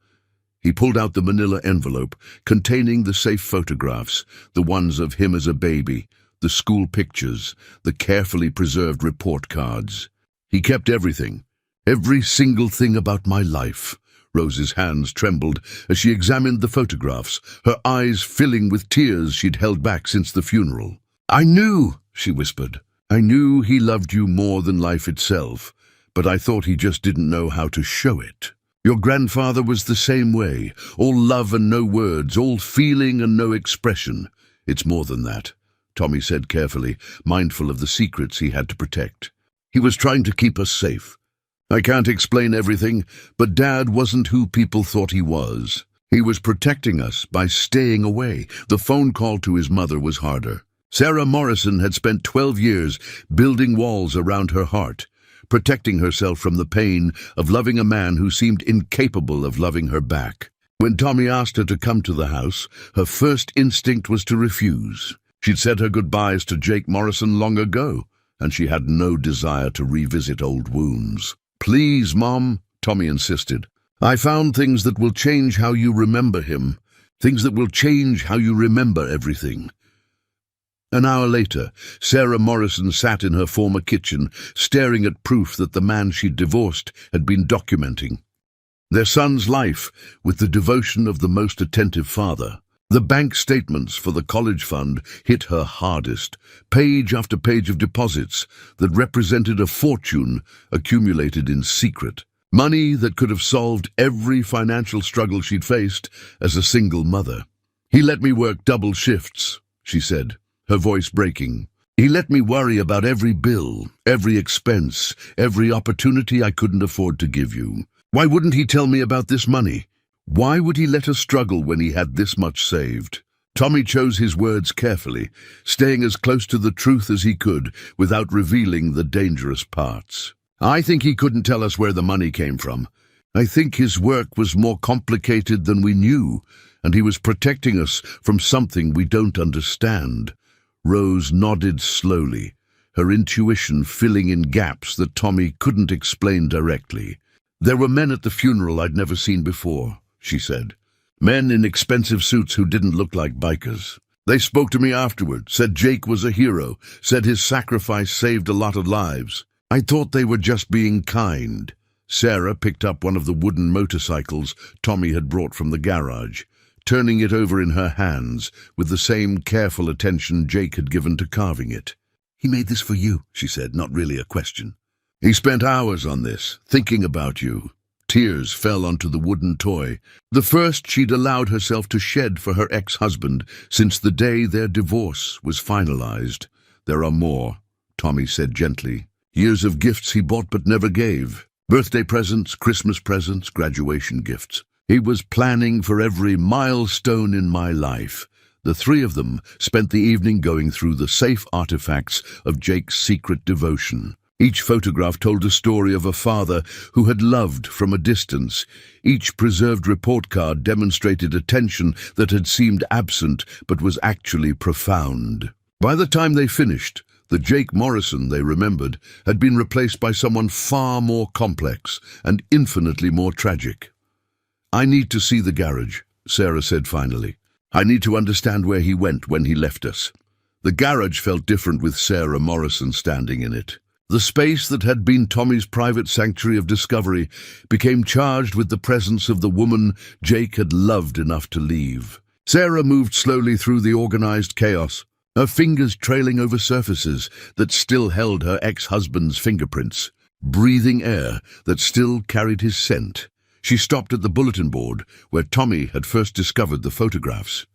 He pulled out the manila envelope containing the safe photographs, the ones of him as a baby, the school pictures, the carefully preserved report cards. He kept everything, every single thing about my life. Rose's hands trembled as she examined the photographs, her eyes filling with tears she'd held back since the funeral. "I knew," she whispered. "I knew he loved you more than life itself, but I thought he just didn't know how to show it. Your grandfather was the same way, all love and no words, all feeling and no expression. It's more than that," Tommy said carefully, mindful of the secrets he had to protect. "He was trying to keep us safe. I can't explain everything, but Dad wasn't who people thought he was. He was protecting us by staying away." The phone call to his mother was harder. Sarah Morrison had spent 12 years building walls around her heart, protecting herself from the pain of loving a man who seemed incapable of loving her back. When Tommy asked her to come to the house, her first instinct was to refuse. She'd said her goodbyes to Jake Morrison long ago, and she had no desire to revisit old wounds. "Please, Mom," Tommy insisted. "I found things that will change how you remember him, things that will change how you remember everything." An hour later, Sarah Morrison sat in her former kitchen, staring at proof that the man she'd divorced had been documenting their son's life with the devotion of the most attentive father. The bank statements for the college fund hit her hardest, page after page of deposits that represented a fortune accumulated in secret, money that could have solved every financial struggle she'd faced as a single mother. "He let me work double shifts," she said, her voice breaking. "He let me worry about every bill, every expense, every opportunity I couldn't afford to give you. Why wouldn't he tell me about this money? Why would he let us struggle when he had this much saved?" Tommy chose his words carefully, staying as close to the truth as he could without revealing the dangerous parts. "I think he couldn't tell us where the money came from. I think his work was more complicated than we knew, and he was protecting us from something we don't understand." Rose nodded slowly, her intuition filling in gaps that Tommy couldn't explain directly. "There were men at the funeral I'd never seen before," she said. "Men in expensive suits who didn't look like bikers. They spoke to me afterward, said Jake was a hero, said his sacrifice saved a lot of lives. I thought they were just being kind." Sarah picked up one of the wooden motorcycles Tommy had brought from the garage, turning it over in her hands with the same careful attention Jake had given to carving it. "He made this for you," she said, not really a question. "He spent hours on this, thinking about you." Tears fell onto the wooden toy, the first she'd allowed herself to shed for her ex-husband since the day their divorce was finalized. "There are more," Tommy said gently. "Years of gifts he bought but never gave. Birthday presents, Christmas presents, graduation gifts. He was planning for every milestone in my life. The three of them spent the evening going through the safe artifacts of Jake's secret devotion. Each photograph told a story of a father who had loved from a distance. Each preserved report card demonstrated attention that had seemed absent but was actually profound. By the time they finished, the Jake Morrison they remembered had been replaced by someone far more complex and infinitely more tragic. "I need to see the garage," Sarah said finally. "I need to understand where he went when he left us." The garage felt different with Sarah Morrison standing in it. The space that had been Tommy's private sanctuary of discovery became charged with the presence of the woman Jake had loved enough to leave. Sarah moved slowly through the organized chaos, her fingers trailing over surfaces that still held her ex-husband's fingerprints, breathing air that still carried his scent. She stopped at the bulletin board where Tommy had first discovered the photographs.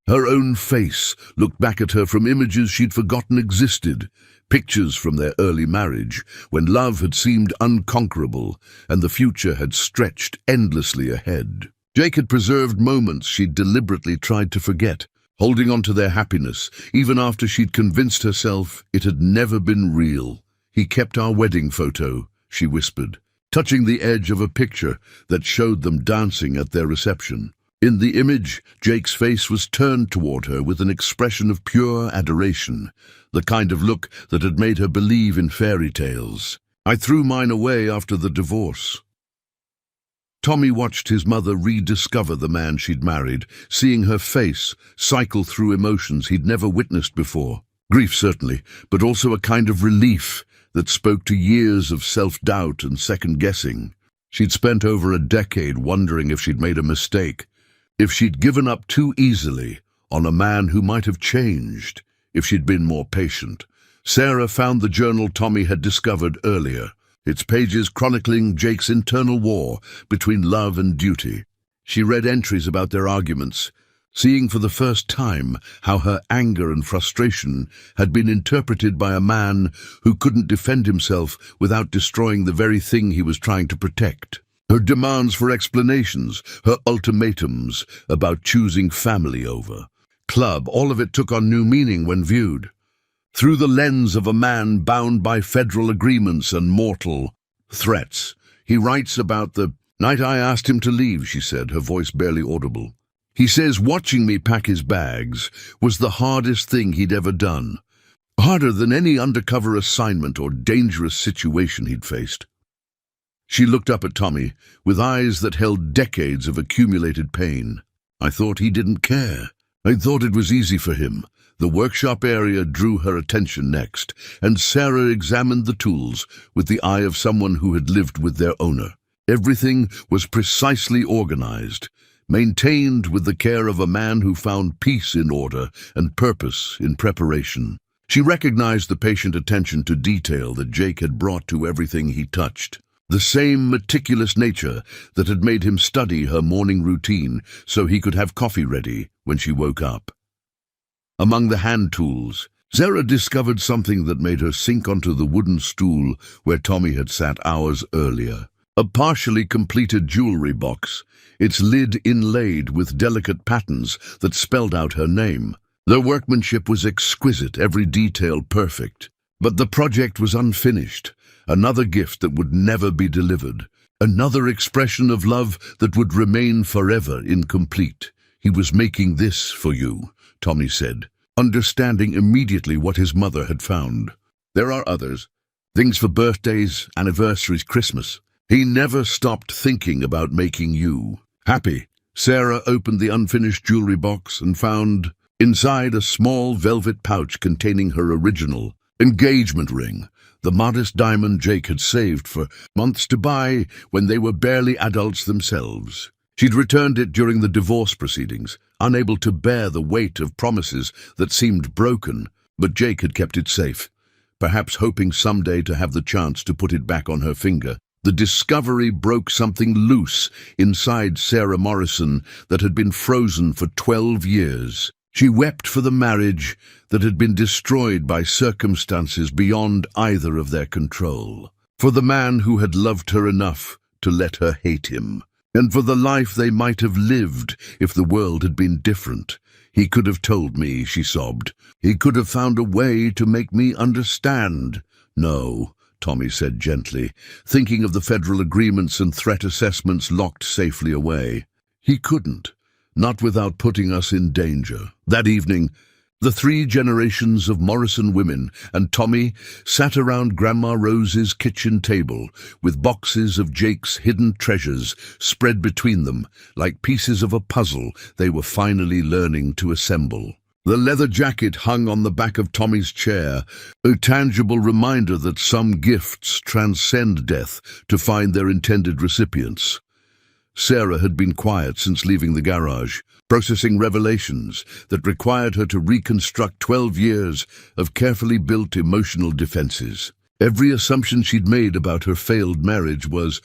Her own face looked back at her from images she'd forgotten existed, pictures from their early marriage, when love had seemed unconquerable and the future had stretched endlessly ahead. Jake had preserved moments she'd deliberately tried to forget, holding on to their happiness, even after she'd convinced herself it had never been real. "He kept our wedding photo," she whispered, touching the edge of a picture that showed them dancing at their reception. In the image, Jake's face was turned toward her with an expression of pure adoration, the kind of look that had made her believe in fairy tales. "I threw mine away after the divorce." Tommy watched his mother rediscover the man she'd married, seeing her face cycle through emotions he'd never witnessed before. Grief, certainly, but also a kind of relief that spoke to years of self-doubt and second-guessing. She'd spent over a decade wondering if she'd made a mistake, if she'd given up too easily on a man who might have changed, if she'd been more patient. Sarah found the journal Tommy had discovered earlier, its pages chronicling Jake's internal war between love and duty. She read entries about their arguments, seeing for the first time how her anger and frustration had been interpreted by a man who couldn't defend himself without destroying the very thing he was trying to protect. Her demands for explanations, her ultimatums about choosing family over club, all of it took on new meaning when viewed through the lens of a man bound by federal agreements and mortal threats. He writes about the night I asked him to leave, she said, her voice barely audible. He says watching me pack his bags was the hardest thing he'd ever done, harder than any undercover assignment or dangerous situation he'd faced. She looked up at Tommy with eyes that held decades of accumulated pain. "I thought he didn't care. I thought it was easy for him." The workshop area drew her attention next, and Sarah examined the tools with the eye of someone who had lived with their owner. Everything was precisely organized, maintained with the care of a man who found peace in order and purpose in preparation. She recognized the patient attention to detail that Jake had brought to everything he touched. The same meticulous nature that had made him study her morning routine so he could have coffee ready when she woke up. Among the hand tools, Sarah discovered something that made her sink onto the wooden stool where Tommy had sat hours earlier. A partially completed jewelry box, its lid inlaid with delicate patterns that spelled out her name. Their workmanship was exquisite, every detail perfect. But the project was unfinished. Another gift that would never be delivered. Another expression of love that would remain forever incomplete. "He was making this for you," Tommy said, understanding immediately what his mother had found. "There are others. Things for birthdays, anniversaries, Christmas. He never stopped thinking about making you happy." Sarah opened the unfinished jewelry box and found inside a small velvet pouch containing her original engagement ring, the modest diamond Jake had saved for months to buy when they were barely adults themselves. She'd returned it during the divorce proceedings, unable to bear the weight of promises that seemed broken, but Jake had kept it safe, perhaps hoping someday to have the chance to put it back on her finger. The discovery broke something loose inside Sarah Morrison that had been frozen for 12 years. She wept for the marriage that had been destroyed by circumstances beyond either of their control. For the man who had loved her enough to let her hate him, and for the life they might have lived if the world had been different. He could have told me, she sobbed. He could have found a way to make me understand. No, Tommy said gently, thinking of the federal agreements and threat assessments locked safely away. He couldn't, not without putting us in danger. That evening, the 3 generations of Morrison women and Tommy sat around Grandma Rose's kitchen table with boxes of Jake's hidden treasures spread between them like pieces of a puzzle they were finally learning to assemble. The leather jacket hung on the back of Tommy's chair, a tangible reminder that some gifts transcend death to find their intended recipients. Sarah had been quiet since leaving the garage, processing revelations that required her to reconstruct 12 years of carefully built emotional defenses. Every assumption she'd made about her failed marriage was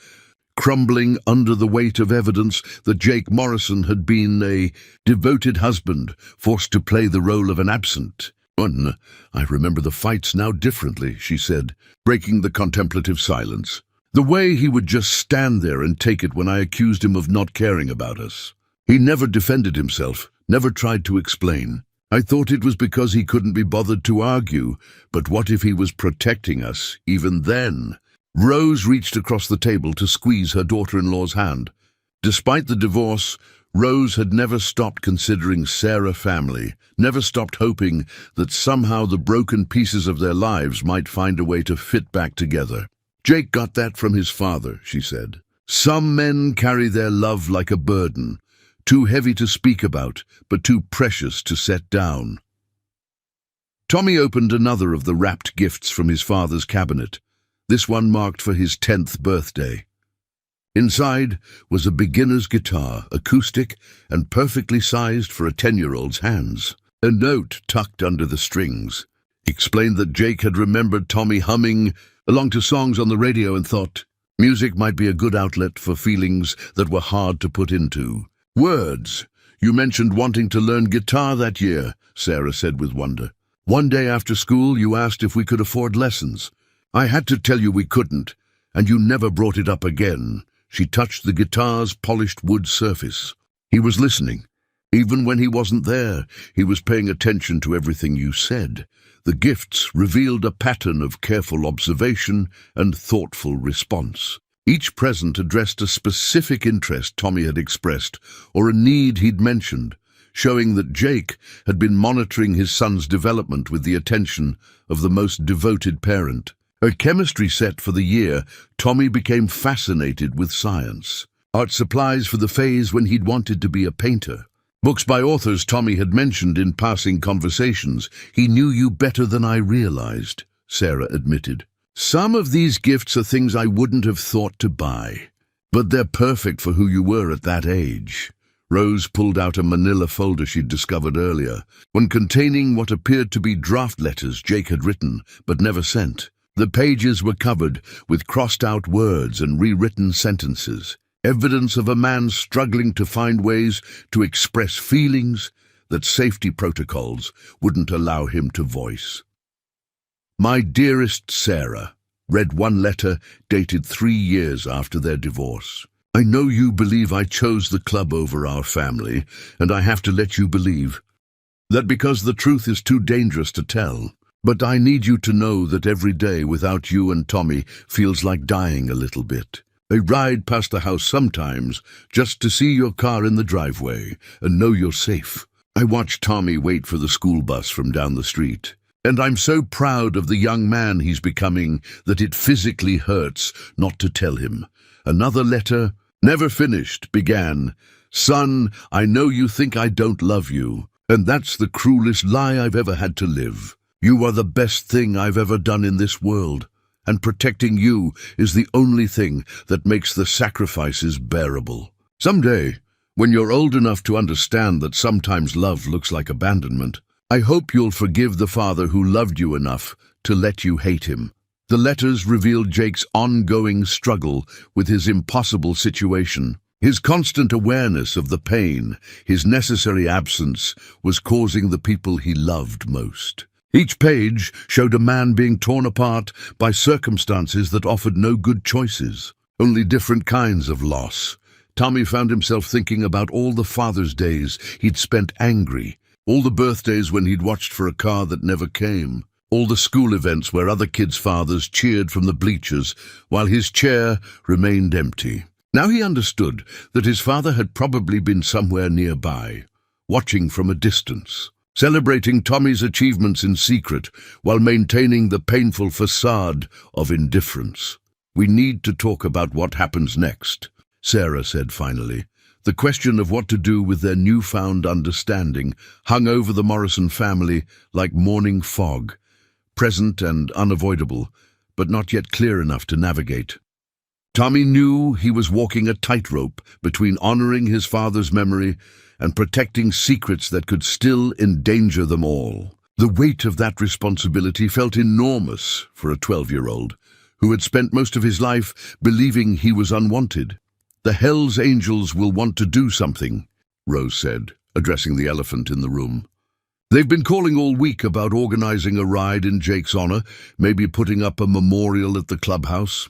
crumbling under the weight of evidence that Jake Morrison had been a devoted husband, forced to play the role of an absent one. I remember the fights now differently, she said, breaking the contemplative silence. The way he would just stand there and take it when I accused him of not caring about us. He never defended himself, never tried to explain. I thought it was because he couldn't be bothered to argue, but what if he was protecting us, even then? Rose reached across the table to squeeze her daughter-in-law's hand. Despite the divorce, Rose had never stopped considering Sarah family, never stopped hoping that somehow the broken pieces of their lives might find a way to fit back together. Jake got that from his father, she said. Some men carry their love like a burden, too heavy to speak about, but too precious to set down. Tommy opened another of the wrapped gifts from his father's cabinet, this one marked for his 10th birthday. Inside was a beginner's guitar, acoustic and perfectly sized for a 10-year-old's hands. A note tucked under the strings explained that Jake had remembered Tommy humming along to songs on the radio and thought music might be a good outlet for feelings that were hard to put into words. You mentioned wanting to learn guitar that year, Sarah said with wonder. One day after school you asked if we could afford lessons. I had to tell you we couldn't, and you never brought it up again. She touched the guitar's polished wood surface. He was listening. Even when he wasn't there, he was paying attention to everything you said. The gifts revealed a pattern of careful observation and thoughtful response. Each present addressed a specific interest Tommy had expressed, or a need he'd mentioned, showing that Jake had been monitoring his son's development with the attention of the most devoted parent. A chemistry set for the year, Tommy became fascinated with science. Art supplies for the phase when he'd wanted to be a painter. Books by authors Tommy had mentioned in passing conversations. He knew you better than I realized, Sarah admitted. Some of these gifts are things I wouldn't have thought to buy, but they're perfect for who you were at that age. Rose pulled out a manila folder she'd discovered earlier, one containing what appeared to be draft letters Jake had written but never sent. The pages were covered with crossed-out words and rewritten sentences, evidence of a man struggling to find ways to express feelings that safety protocols wouldn't allow him to voice. My dearest Sarah, read one letter dated 3 years after their divorce. I know you believe I chose the club over our family, and I have to let you believe that because the truth is too dangerous to tell. But I need you to know that every day without you and Tommy feels like dying a little bit. I ride past the house sometimes just to see your car in the driveway and know you're safe. I watch Tommy wait for the school bus from down the street, and I'm so proud of the young man he's becoming that it physically hurts not to tell him. Another letter, never finished, began, Son, I know you think I don't love you, and that's the cruelest lie I've ever had to live. You are the best thing I've ever done in this world, and protecting you is the only thing that makes the sacrifices bearable. Someday, when you're old enough to understand that sometimes love looks like abandonment, I hope you'll forgive the father who loved you enough to let you hate him. The letters revealed Jake's ongoing struggle with his impossible situation. His constant awareness of the pain his necessary absence was causing the people he loved most. Each page showed a man being torn apart by circumstances that offered no good choices, only different kinds of loss. Tommy found himself thinking about all the Father's Days he'd spent angry, all the birthdays when he'd watched for a car that never came, all the school events where other kids' fathers cheered from the bleachers while his chair remained empty. Now he understood that his father had probably been somewhere nearby, watching from a distance, celebrating Tommy's achievements in secret while maintaining the painful facade of indifference. "We need to talk about what happens next," Sarah said finally. The question of what to do with their newfound understanding hung over the Morrison family like morning fog, present and unavoidable, but not yet clear enough to navigate. Tommy knew he was walking a tightrope between honoring his father's memory and protecting secrets that could still endanger them all. The weight of that responsibility felt enormous for a 12-year-old who had spent most of his life believing he was unwanted. "The Hells Angels will want to do something," Rose said, addressing the elephant in the room. "They've been calling all week about organizing a ride in Jake's honor, maybe putting up a memorial at the clubhouse.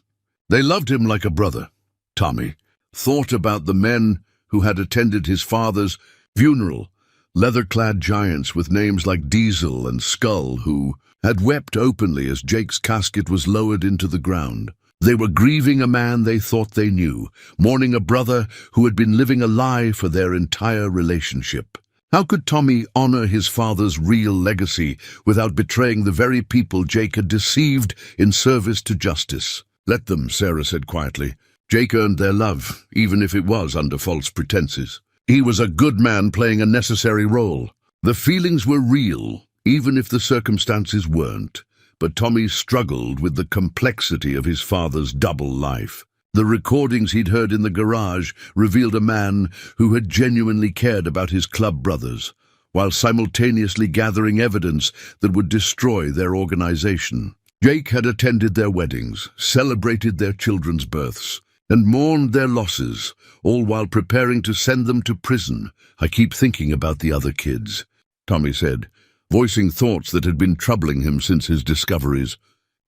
They loved him like a brother." Tommy thought about the men who had attended his father's funeral, leather-clad giants with names like Diesel and Skull who had wept openly as Jake's casket was lowered into the ground. They were grieving a man they thought they knew, mourning a brother who had been living a lie for their entire relationship. How could Tommy honor his father's real legacy without betraying the very people Jake had deceived in service to justice? "Let them," Sarah said quietly. "Jake earned their love, even if it was under false pretenses. He was a good man playing a necessary role. The feelings were real, even if the circumstances weren't. But Tommy struggled with the complexity of his father's double life. The recordings he'd heard in the garage revealed a man who had genuinely cared about his club brothers, while simultaneously gathering evidence that would destroy their organization. Jake had attended their weddings, celebrated their children's births, and mourned their losses, all while preparing to send them to prison. "I keep thinking about the other kids," Tommy said, voicing thoughts that had been troubling him since his discoveries.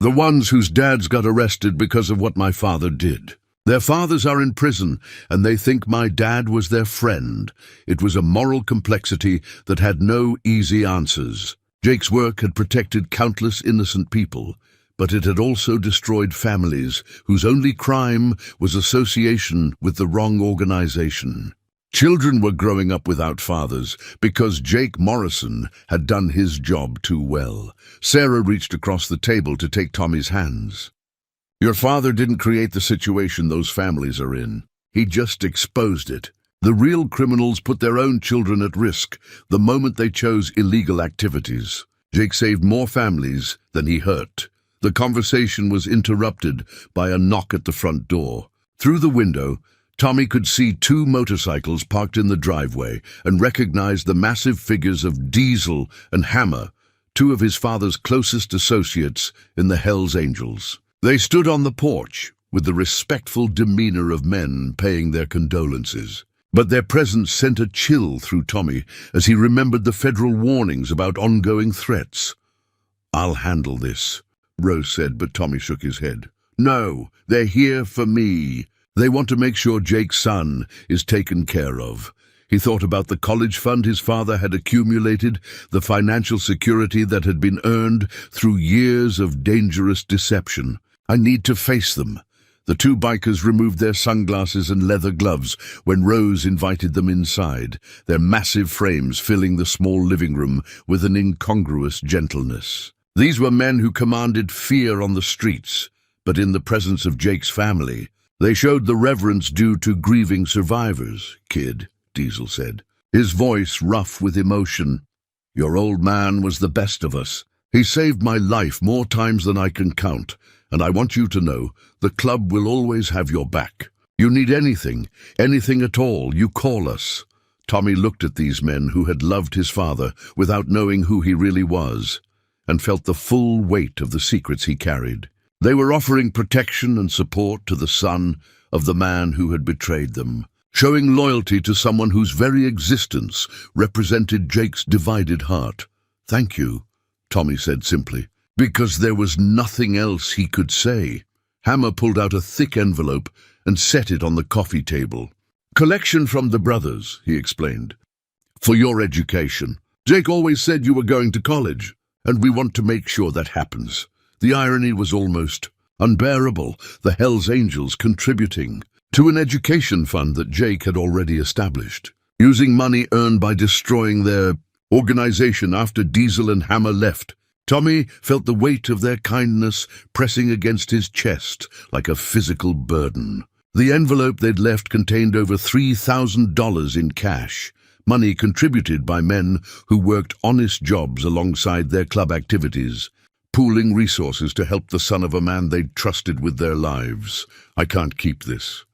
"The ones whose dads got arrested because of what my father did. Their fathers are in prison, and they think my dad was their friend." It was a moral complexity that had no easy answers. Jake's work had protected countless innocent people, but it had also destroyed families whose only crime was association with the wrong organization. Children were growing up without fathers because Jake Morrison had done his job too well. Sarah reached across the table to take Tommy's hands. "Your father didn't create the situation those families are in. He just exposed it. The real criminals put their own children at risk the moment they chose illegal activities. Jake saved more families than he hurt." The conversation was interrupted by a knock at the front door. Through the window, Tommy could see 2 motorcycles parked in the driveway and recognized the massive figures of Diesel and Hammer, 2 of his father's closest associates in the Hells Angels. They stood on the porch with the respectful demeanor of men paying their condolences. But their presence sent a chill through Tommy as he remembered the federal warnings about ongoing threats. "I'll handle this," Rose said, but Tommy shook his head. "No, they're here for me. They want to make sure Jake's son is taken care of." He thought about the college fund his father had accumulated, the financial security that had been earned through years of dangerous deception. "I need to face them." The 2 bikers removed their sunglasses and leather gloves when Rose invited them inside, their massive frames filling the small living room with an incongruous gentleness. These were men who commanded fear on the streets, but in the presence of Jake's family, they showed the reverence due to grieving survivors. "Kid," Diesel said, his voice rough with emotion, "your old man was the best of us. He saved my life more times than I can count, and I want you to know the club will always have your back. You need anything at all, you call us." Tommy looked at these men who had loved his father without knowing who he really was, and felt the full weight of the secrets he carried. They were offering protection and support to the son of the man who had betrayed them, showing loyalty to someone whose very existence represented Jake's divided heart. "Thank you," Tommy said simply, because there was nothing else he could say. Hammer pulled out a thick envelope and set it on the coffee table. "Collection from the brothers," he explained. "For your education. Jake always said you were going to college, and we want to make sure that happens." The irony was almost unbearable, the Hells Angels contributing to an education fund that Jake had already established, using money earned by destroying their organization after Diesel and Hammer left. Tommy felt the weight of their kindness pressing against his chest like a physical burden. The envelope they'd left contained over $3,000 in cash, money contributed by men who worked honest jobs alongside their club activities, pooling resources to help the son of a man they'd trusted with their lives. "I can't keep this,"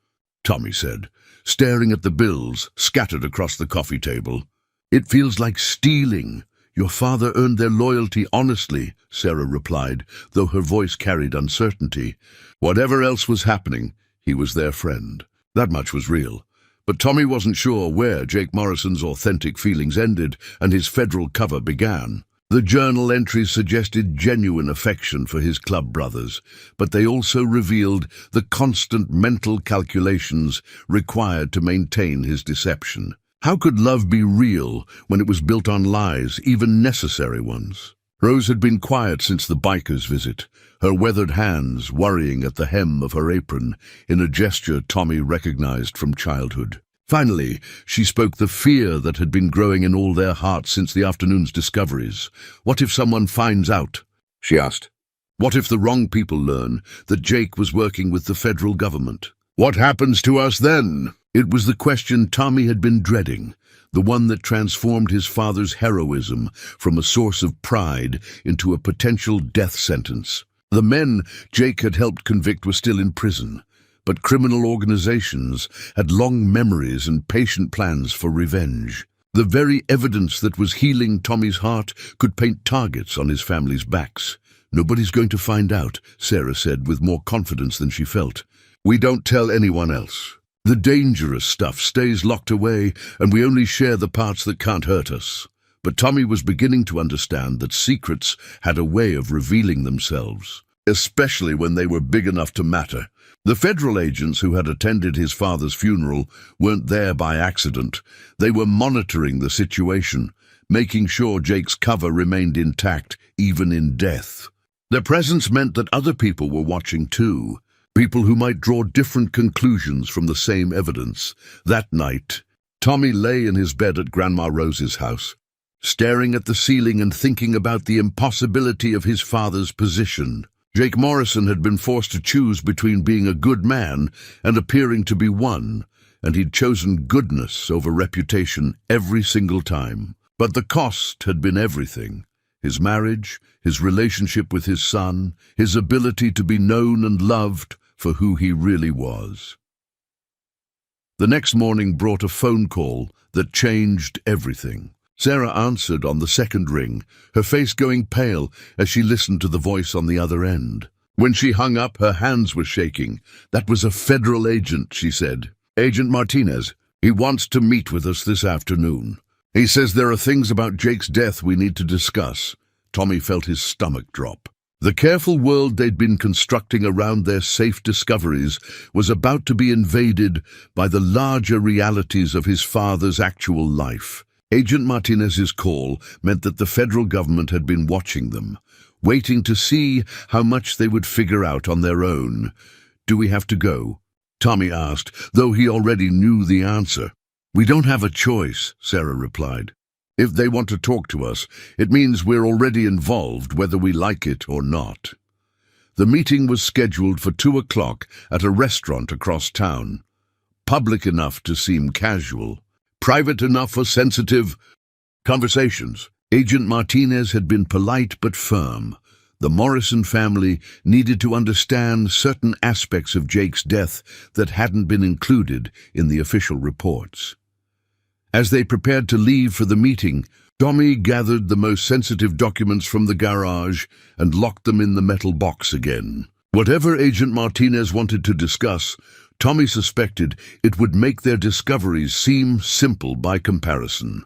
Tommy said, staring at the bills scattered across the coffee table. "It feels like stealing." "Your father earned their loyalty honestly," Sarah replied, though her voice carried uncertainty. Whatever else was happening, he was their friend. That much was real. But Tommy wasn't sure where Jake Morrison's authentic feelings ended and his federal cover began. The journal entries suggested genuine affection for his club brothers, but they also revealed the constant mental calculations required to maintain his deception. How could love be real when it was built on lies, even necessary ones? Rose had been quiet since the biker's visit, her weathered hands worrying at the hem of her apron in a gesture Tommy recognized from childhood. Finally, she spoke the fear that had been growing in all their hearts since the afternoon's discoveries. "What if someone finds out?" she asked. "What if the wrong people learn that Jake was working with the federal government? What happens to us then?" It was the question Tommy had been dreading, the one that transformed his father's heroism from a source of pride into a potential death sentence. The men Jake had helped convict were still in prison, but criminal organizations had long memories and patient plans for revenge. The very evidence that was healing Tommy's heart could paint targets on his family's backs. "Nobody's going to find out," Sarah said with more confidence than she felt. "We don't tell anyone else. The dangerous stuff stays locked away, and we only share the parts that can't hurt us." But Tommy was beginning to understand that secrets had a way of revealing themselves, especially when they were big enough to matter. The federal agents who had attended his father's funeral weren't there by accident. They were monitoring the situation, making sure Jake's cover remained intact even in death. Their presence meant that other people were watching too. People who might draw different conclusions from the same evidence. That night, Tommy lay in his bed at Grandma Rose's house, staring at the ceiling and thinking about the impossibility of his father's position. Jake Morrison had been forced to choose between being a good man and appearing to be one, and he'd chosen goodness over reputation every single time. But the cost had been everything. His marriage, his relationship with his son, his ability to be known and loved for who he really was. The next morning brought a phone call that changed everything. Sarah answered on the second ring, her face going pale as she listened to the voice on the other end. When she hung up, her hands were shaking. "That was a federal agent," she said. "Agent Martinez. He wants to meet with us this afternoon. He says there are things about Jake's death we need to discuss." Tommy felt his stomach drop. The careful world they'd been constructing around their safe discoveries was about to be invaded by the larger realities of his father's actual life. Agent Martinez's call meant that the federal government had been watching them, waiting to see how much they would figure out on their own. "Do we have to go?" Tommy asked, though he already knew the answer. "We don't have a choice," Sarah replied. "If they want to talk to us, it means we're already involved, whether we like it or not." The meeting was scheduled for 2 o'clock at a restaurant across town. Public enough to seem casual, private enough for sensitive conversations. Agent Martinez had been polite but firm. The Morrison family needed to understand certain aspects of Jake's death that hadn't been included in the official reports. As they prepared to leave for the meeting, Tommy gathered the most sensitive documents from the garage and locked them in the metal box again. Whatever Agent Martinez wanted to discuss, Tommy suspected it would make their discoveries seem simple by comparison.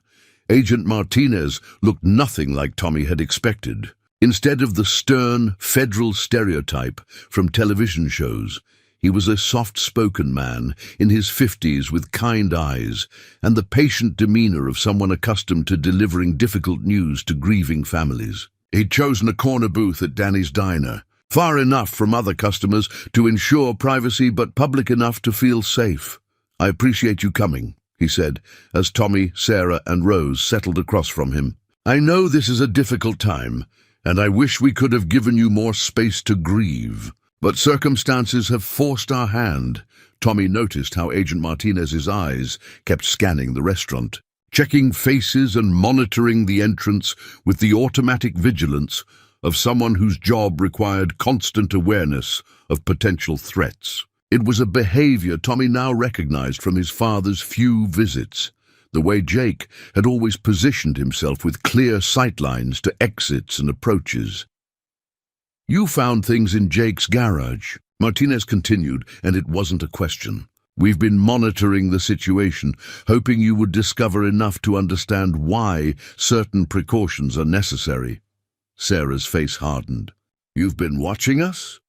Agent Martinez looked nothing like Tommy had expected. Instead of the stern, federal stereotype from television shows, he was a soft-spoken man in his 50s with kind eyes and the patient demeanor of someone accustomed to delivering difficult news to grieving families. He'd chosen a corner booth at Danny's Diner, far enough from other customers to ensure privacy but public enough to feel safe. "I appreciate you coming," he said, as Tommy, Sarah, and Rose settled across from him. "I know this is a difficult time, and I wish we could have given you more space to grieve. But circumstances have forced our hand." Tommy noticed how Agent Martinez's eyes kept scanning the restaurant, checking faces and monitoring the entrance with the automatic vigilance of someone whose job required constant awareness of potential threats. It was a behavior Tommy now recognized from his father's few visits, the way Jake had always positioned himself with clear sightlines to exits and approaches. "You found things in Jake's garage," Martinez continued, and it wasn't a question. "We've been monitoring the situation, hoping you would discover enough to understand why certain precautions are necessary." Sarah's face hardened. "You've been watching us?"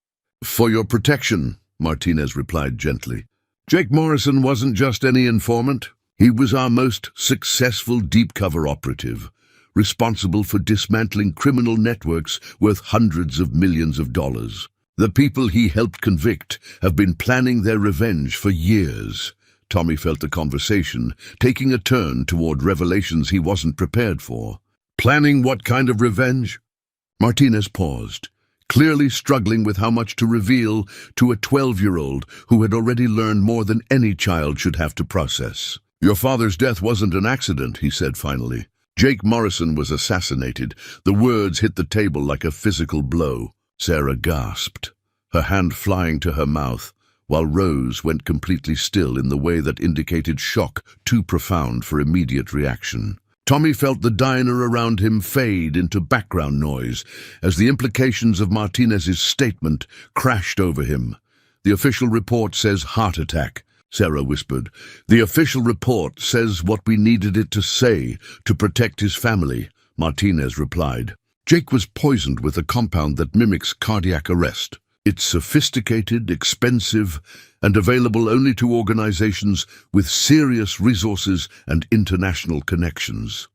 "For your protection," Martinez replied gently. "Jake Morrison wasn't just any informant. He was our most successful deep-cover operative, responsible for dismantling criminal networks worth hundreds of millions of dollars. The people he helped convict have been planning their revenge for years." Tommy felt the conversation taking a turn toward revelations he wasn't prepared for. "Planning what kind of revenge?" Martinez paused, clearly struggling with how much to reveal to a 12-year-old who had already learned more than any child should have to process. "Your father's death wasn't an accident," he said finally. "Jake Morrison was assassinated." The words hit the table like a physical blow. Sarah gasped, her hand flying to her mouth, while Rose went completely still in the way that indicated shock too profound for immediate reaction. Tommy felt the diner around him fade into background noise as the implications of Martinez's statement crashed over him. "The official report says heart attack," Sarah whispered. "The official report says what we needed it to say to protect his family," Martinez replied. "Jake was poisoned with a compound that mimics cardiac arrest. It's sophisticated, expensive, and available only to organizations with serious resources and international connections."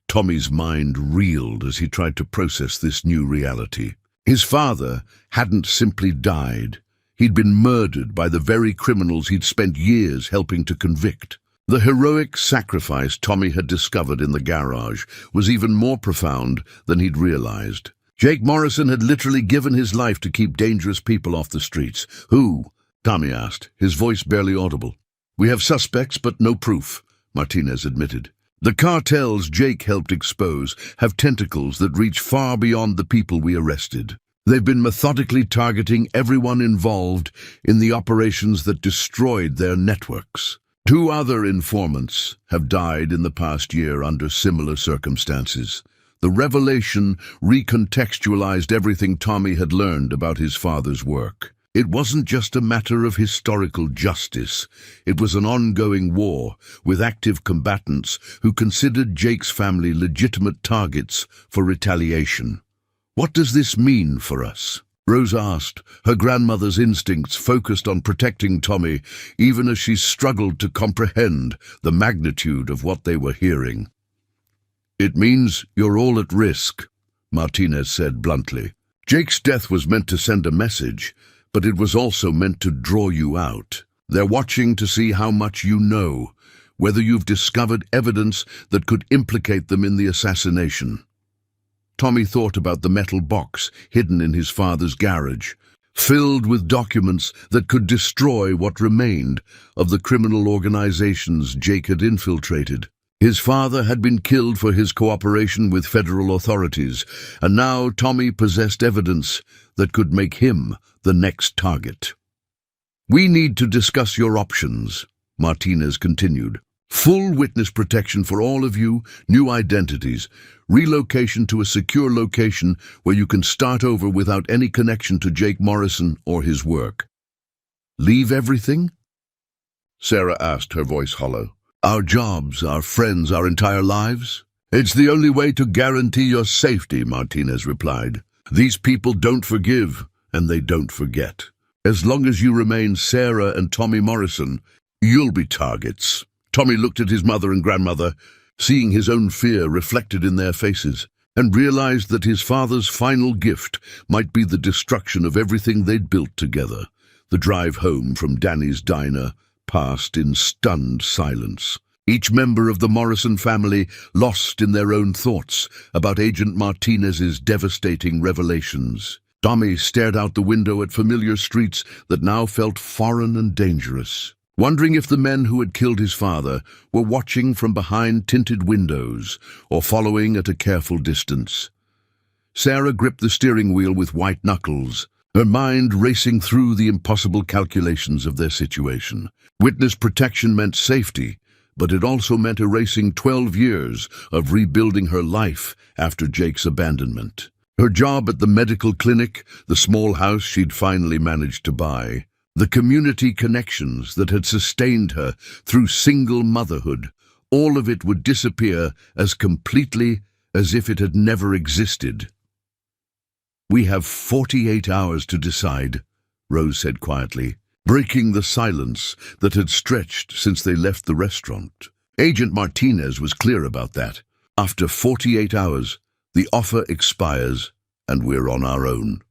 Tommy's mind reeled as he tried to process this new reality. His father hadn't simply died. He'd been murdered by the very criminals he'd spent years helping to convict. The heroic sacrifice Tommy had discovered in the garage was even more profound than he'd realized. Jake Morrison had literally given his life to keep dangerous people off the streets. "Who?" Tommy asked, his voice barely audible. "We have suspects, but no proof," Martinez admitted. "The cartels Jake helped expose have tentacles that reach far beyond the people we arrested. They've been methodically targeting everyone involved in the operations that destroyed their networks. 2 other informants have died in the past year under similar circumstances." The revelation recontextualized everything Tommy had learned about his father's work. It wasn't just a matter of historical justice. It was an ongoing war with active combatants who considered Jake's family legitimate targets for retaliation. "What does this mean for us?" Rose asked, her grandmother's instincts focused on protecting Tommy, even as she struggled to comprehend the magnitude of what they were hearing. "It means you're all at risk," Martinez said bluntly. "Jake's death was meant to send a message, but it was also meant to draw you out. They're watching to see how much you know, whether you've discovered evidence that could implicate them in the assassination." Tommy thought about the metal box hidden in his father's garage, filled with documents that could destroy what remained of the criminal organizations Jake had infiltrated. His father had been killed for his cooperation with federal authorities, and now Tommy possessed evidence that could make him the next target. "We need to discuss your options," Martinez continued. "Full witness protection for all of you, new identities, relocation to a secure location where you can start over without any connection to Jake Morrison or his work." "Leave everything?" Sarah asked, her voice hollow. "Our jobs, our friends, our entire lives?" "It's the only way to guarantee your safety," Martinez replied. "These people don't forgive, and they don't forget. As long as you remain Sarah and Tommy Morrison, you'll be targets." Tommy looked at his mother and grandmother, seeing his own fear reflected in their faces, and realized that his father's final gift might be the destruction of everything they'd built together. The drive home from Danny's diner passed in stunned silence. Each member of the Morrison family lost in their own thoughts about Agent Martinez's devastating revelations. Tommy stared out the window at familiar streets that now felt foreign and dangerous, wondering if the men who had killed his father were watching from behind tinted windows or following at a careful distance. Sarah gripped the steering wheel with white knuckles, her mind racing through the impossible calculations of their situation. Witness protection meant safety, but it also meant erasing 12 years of rebuilding her life after Jake's abandonment. Her job at the medical clinic, the small house she'd finally managed to buy, the community connections that had sustained her through single motherhood, all of it would disappear as completely as if it had never existed. "We have 48 hours to decide," Rose said quietly, breaking the silence that had stretched since they left the restaurant. Agent Martinez was clear about that. After 48 hours, the offer expires, and we're on our own.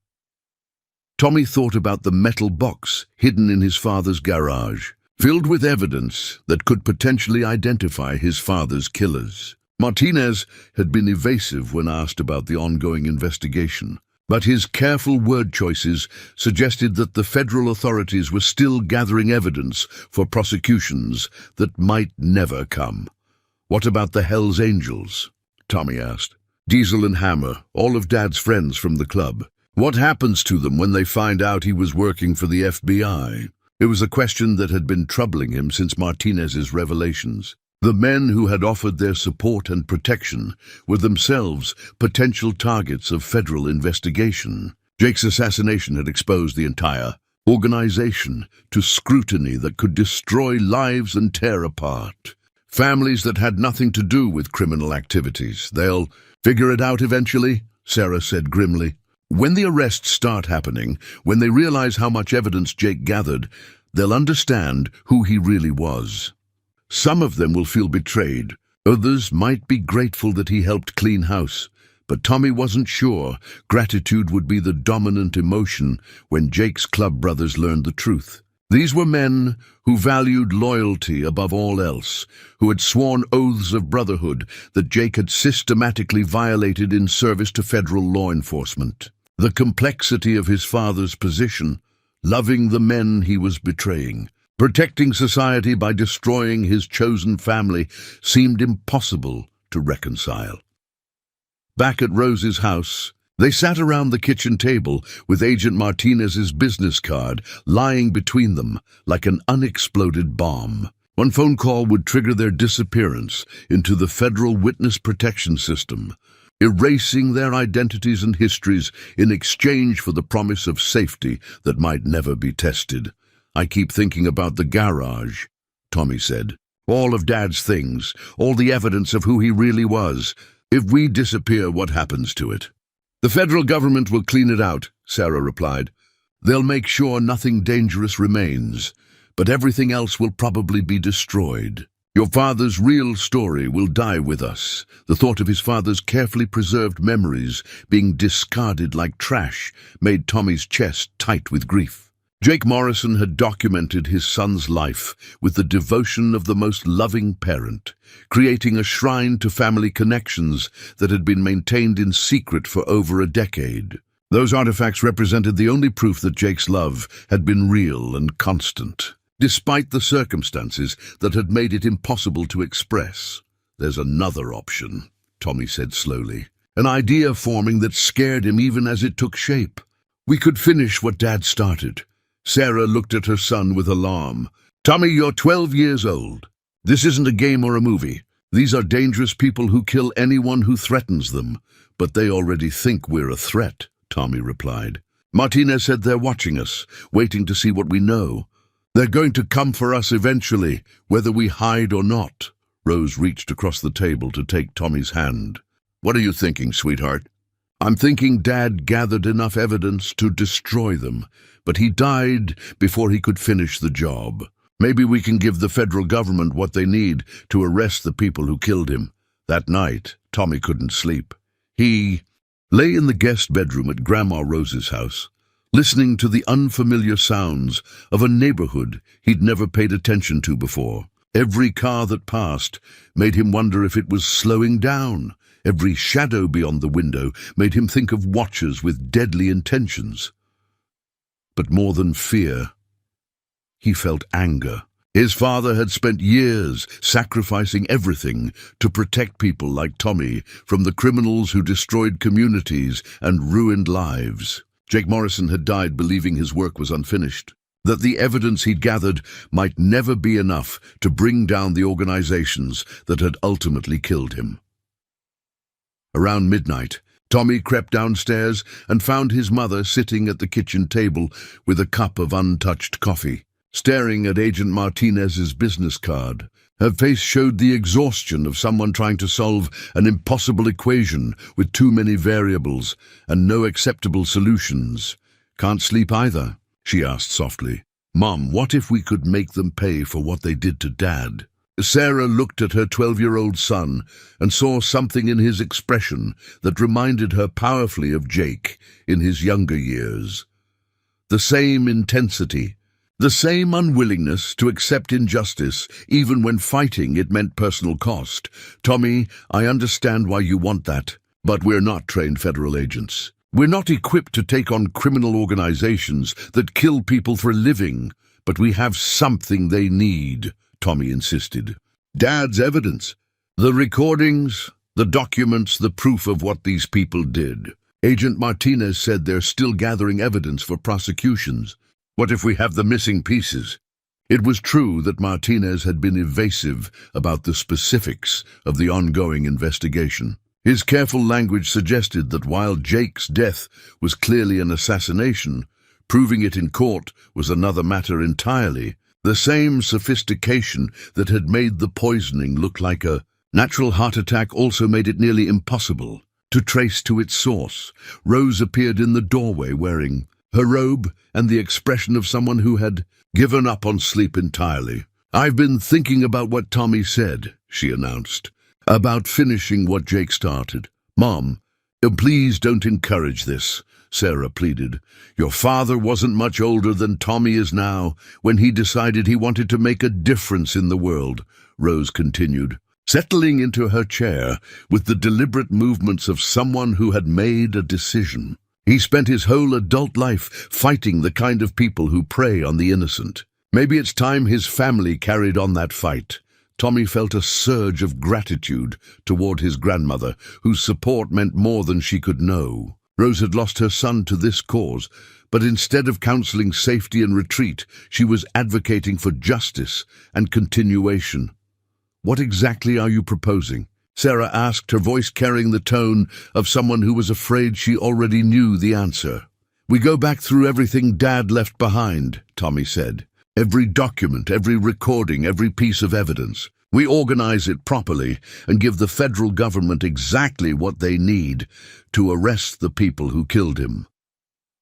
Tommy thought about the metal box hidden in his father's garage, filled with evidence that could potentially identify his father's killers. Martinez had been evasive when asked about the ongoing investigation, but his careful word choices suggested that the federal authorities were still gathering evidence for prosecutions that might never come. "What about the Hells Angels?" Tommy asked. "Diesel and Hammer, all of Dad's friends from the club. What happens to them when they find out he was working for the FBI?" It was a question that had been troubling him since Martinez's revelations. The men who had offered their support and protection were themselves potential targets of federal investigation. Jake's assassination had exposed the entire organization to scrutiny that could destroy lives and tear apart families that had nothing to do with criminal activities. "They'll figure it out eventually," Sarah said grimly. "When the arrests start happening, when they realize how much evidence Jake gathered, they'll understand who he really was. Some of them will feel betrayed. Others might be grateful that he helped clean house. But Tommy wasn't sure gratitude would be the dominant emotion when Jake's club brothers learned the truth. These were men who valued loyalty above all else, who had sworn oaths of brotherhood that Jake had systematically violated in service to federal law enforcement. The complexity of his father's position, loving the men he was betraying, protecting society by destroying his chosen family, seemed impossible to reconcile. Back at Rose's house, they sat around the kitchen table with Agent Martinez's business card lying between them like an unexploded bomb. One phone call would trigger their disappearance into the federal witness protection system, erasing their identities and histories in exchange for the promise of safety that might never be tested. "I keep thinking about the garage," Tommy said. "All of Dad's things, all the evidence of who he really was. If we disappear, what happens to it?" "The federal government will clean it out," Sarah replied. "They'll make sure nothing dangerous remains, but everything else will probably be destroyed. Your father's real story will die with us." The thought of his father's carefully preserved memories being discarded like trash made Tommy's chest tight with grief. Jake Morrison had documented his son's life with the devotion of the most loving parent, creating a shrine to family connections that had been maintained in secret for over a decade. Those artifacts represented the only proof that Jake's love had been real and constant, despite the circumstances that had made it impossible to express. "There's another option," Tommy said slowly, an idea forming that scared him even as it took shape. "We could finish what Dad started." Sarah looked at her son with alarm. "Tommy, you're 12 years old. This isn't a game or a movie. These are dangerous people who kill anyone who threatens them. But they already think we're a threat," Tommy replied. "Martinez said they're watching us, waiting to see what we know. They're going to come for us eventually, whether we hide or not," Rose reached across the table to take Tommy's hand. "What are you thinking, sweetheart?" "I'm thinking Dad gathered enough evidence to destroy them, but he died before he could finish the job. Maybe we can give the federal government what they need to arrest the people who killed him." That night, Tommy couldn't sleep. He lay in the guest bedroom at Grandma Rose's house, listening to the unfamiliar sounds of a neighborhood he'd never paid attention to before. Every car that passed made him wonder if it was slowing down. Every shadow beyond the window made him think of watchers with deadly intentions. But more than fear, he felt anger. His father had spent years sacrificing everything to protect people like Tommy from the criminals who destroyed communities and ruined lives. Jake Morrison had died believing his work was unfinished, that the evidence he'd gathered might never be enough to bring down the organizations that had ultimately killed him. Around midnight, Tommy crept downstairs and found his mother sitting at the kitchen table with a cup of untouched coffee, staring at Agent Martinez's business card. Her face showed the exhaustion of someone trying to solve an impossible equation with too many variables and no acceptable solutions. "Can't sleep either?" she asked softly. "Mom, what if we could make them pay for what they did to Dad?" Sarah looked at her 12-year-old son and saw something in his expression that reminded her powerfully of Jake in his younger years. The same intensity, the same unwillingness to accept injustice, even when fighting it meant personal cost. "Tommy, I understand why you want that, but we're not trained federal agents. We're not equipped to take on criminal organizations that kill people for a living, but we have something they need," Tommy insisted. "Dad's evidence. The recordings, the documents, the proof of what these people did. Agent Martinez said they're still gathering evidence for prosecutions. What if we have the missing pieces?" It was true that Martinez had been evasive about the specifics of the ongoing investigation. His careful language suggested that while Jake's death was clearly an assassination, proving it in court was another matter entirely. The same sophistication that had made the poisoning look like a natural heart attack also made it nearly impossible to trace to its source. Rose appeared in the doorway wearing her robe and the expression of someone who had given up on sleep entirely. "I've been thinking about what Tommy said," she announced, "about finishing what Jake started." "Mom, please don't encourage this," Sarah pleaded. "Your father wasn't much older than Tommy is now when he decided he wanted to make a difference in the world," Rose continued, settling into her chair with the deliberate movements of someone who had made a decision. "He spent his whole adult life fighting the kind of people who prey on the innocent. Maybe it's time his family carried on that fight." Tommy felt a surge of gratitude toward his grandmother, whose support meant more than she could know. Rose had lost her son to this cause, but instead of counseling safety and retreat, she was advocating for justice and continuation. "What exactly are you proposing?" Sarah asked, her voice carrying the tone of someone who was afraid she already knew the answer. "We go back through everything Dad left behind," Tommy said. "Every document, every recording, every piece of evidence. We organize it properly and give the federal government exactly what they need to arrest the people who killed him."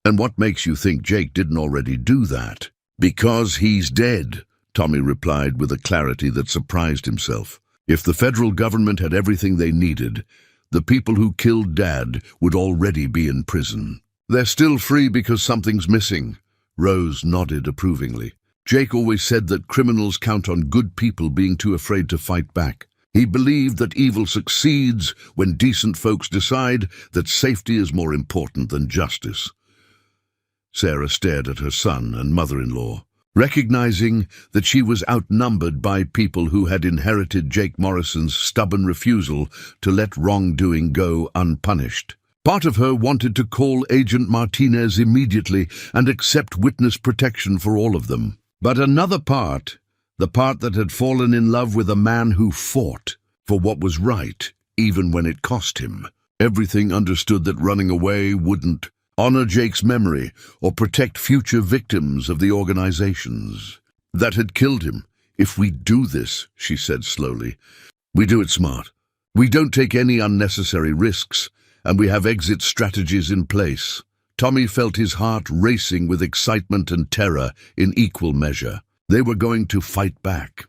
"And what makes you think Jake didn't already do that?" "Because he's dead," Tommy replied with a clarity that surprised himself. "If the federal government had everything they needed, the people who killed Dad would already be in prison." "They're still free because something's missing," Rose nodded approvingly. "Jake always said that criminals count on good people being too afraid to fight back. He believed that evil succeeds when decent folks decide that safety is more important than justice." Sarah stared at her son and mother-in-law, recognizing that she was outnumbered by people who had inherited Jake Morrison's stubborn refusal to let wrongdoing go unpunished. Part of her wanted to call Agent Martinez immediately and accept witness protection for all of them. But another part, the part that had fallen in love with a man who fought for what was right, even when it cost him. Everything understood that running away wouldn't honor Jake's memory or protect future victims of the organizations that had killed him. "If we do this," she said slowly, We do it smart. We don't take any unnecessary risks, and we have exit strategies in place. Tommy felt his heart racing with excitement and terror in equal measure. They were going to fight back.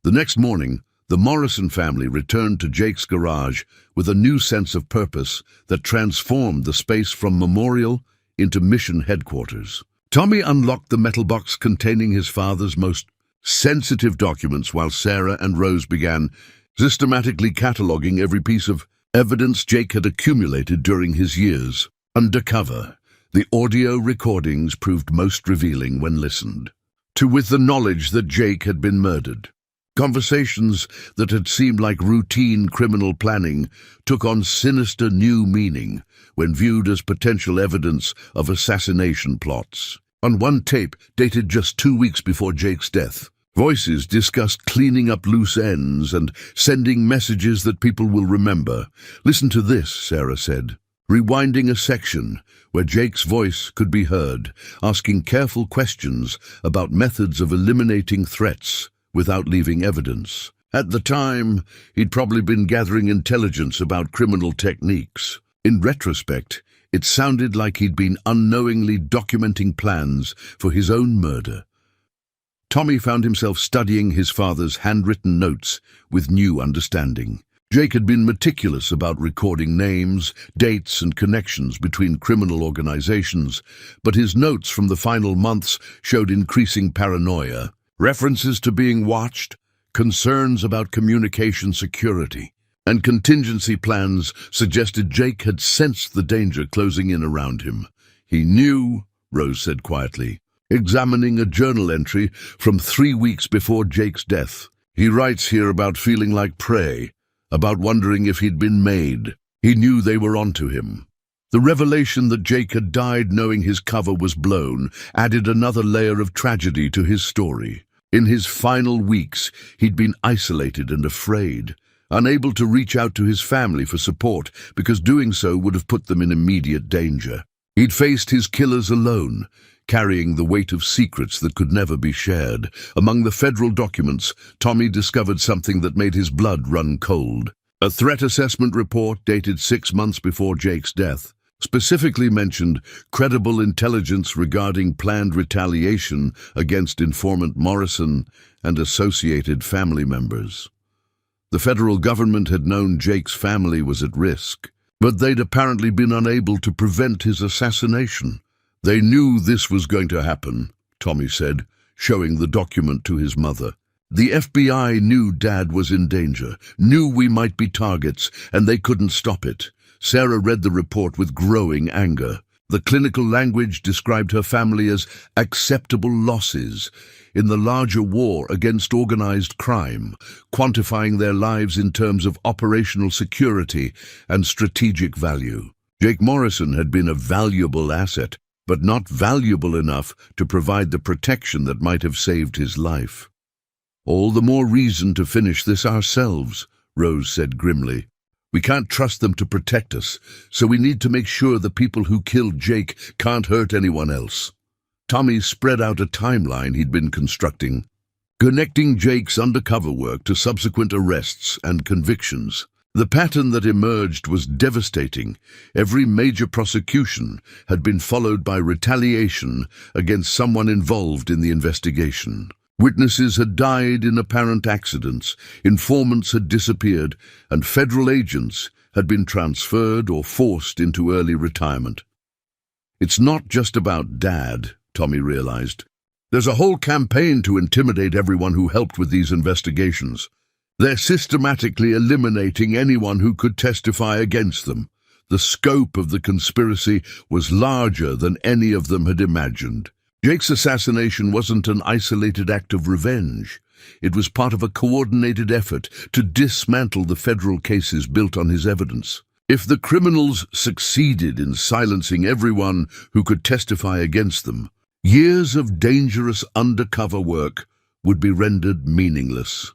The next morning, the Morrison family returned to Jake's garage with a new sense of purpose that transformed the space from memorial into mission headquarters. Tommy unlocked the metal box containing his father's most sensitive documents while Sarah and Rose began systematically cataloging every piece of evidence Jake had accumulated during his years undercover. The audio recordings proved most revealing when listened to, with the knowledge that Jake had been murdered. Conversations that had seemed like routine criminal planning took on sinister new meaning when viewed as potential evidence of assassination plots. On one tape, dated just 2 weeks before Jake's death, voices discussed cleaning up loose ends and sending messages that people will remember. "Listen to this," Sarah said, rewinding a section where Jake's voice could be heard, asking careful questions about methods of eliminating threats without leaving evidence. At the time, he'd probably been gathering intelligence about criminal techniques. In retrospect, it sounded like he'd been unknowingly documenting plans for his own murder. Tommy found himself studying his father's handwritten notes with new understanding. Jake had been meticulous about recording names, dates, and connections between criminal organizations, but his notes from the final months showed increasing paranoia. References to being watched, concerns about communication security, and contingency plans suggested Jake had sensed the danger closing in around him. "He knew," Rose said quietly, examining a journal entry from 3 weeks before Jake's death. "He writes here about feeling like prey, about wondering if he'd been made. He knew they were onto him." The revelation that Jake had died knowing his cover was blown added another layer of tragedy to his story. In his final weeks, he'd been isolated and afraid, unable to reach out to his family for support because doing so would have put them in immediate danger. He'd faced his killers alone, carrying the weight of secrets that could never be shared. Among the federal documents, Tommy discovered something that made his blood run cold. A threat assessment report dated 6 months before Jake's death specifically mentioned credible intelligence regarding planned retaliation against informant Morrison and associated family members. The federal government had known Jake's family was at risk, but they'd apparently been unable to prevent his assassination. "They knew this was going to happen," Tommy said, showing the document to his mother. "The FBI knew Dad was in danger, knew we might be targets, and they couldn't stop it." Sarah read the report with growing anger. The clinical language described her family as acceptable losses in the larger war against organized crime, quantifying their lives in terms of operational security and strategic value. Jake Morrison had been a valuable asset, but not valuable enough to provide the protection that might have saved his life. "All the more reason to finish this ourselves," Rose said grimly. "We can't trust them to protect us, so we need to make sure the people who killed Jake can't hurt anyone else." Tommy spread out a timeline he'd been constructing, connecting Jake's undercover work to subsequent arrests and convictions. The pattern that emerged was devastating. Every major prosecution had been followed by retaliation against someone involved in the investigation. Witnesses had died in apparent accidents, informants had disappeared, and federal agents had been transferred or forced into early retirement. "It's not just about Dad," Tommy realized. "There's a whole campaign to intimidate everyone who helped with these investigations. They're systematically eliminating anyone who could testify against them." The scope of the conspiracy was larger than any of them had imagined. Jake's assassination wasn't an isolated act of revenge. It was part of a coordinated effort to dismantle the federal cases built on his evidence. If the criminals succeeded in silencing everyone who could testify against them, years of dangerous undercover work would be rendered meaningless.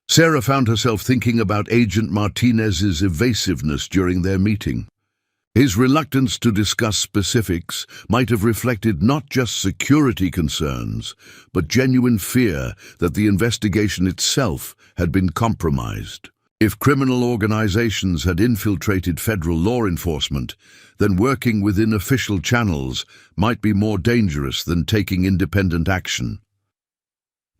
Sarah found herself thinking about Agent Martinez's evasiveness during their meeting. His reluctance to discuss specifics might have reflected not just security concerns, but genuine fear that the investigation itself had been compromised. If criminal organizations had infiltrated federal law enforcement, then working within official channels might be more dangerous than taking independent action.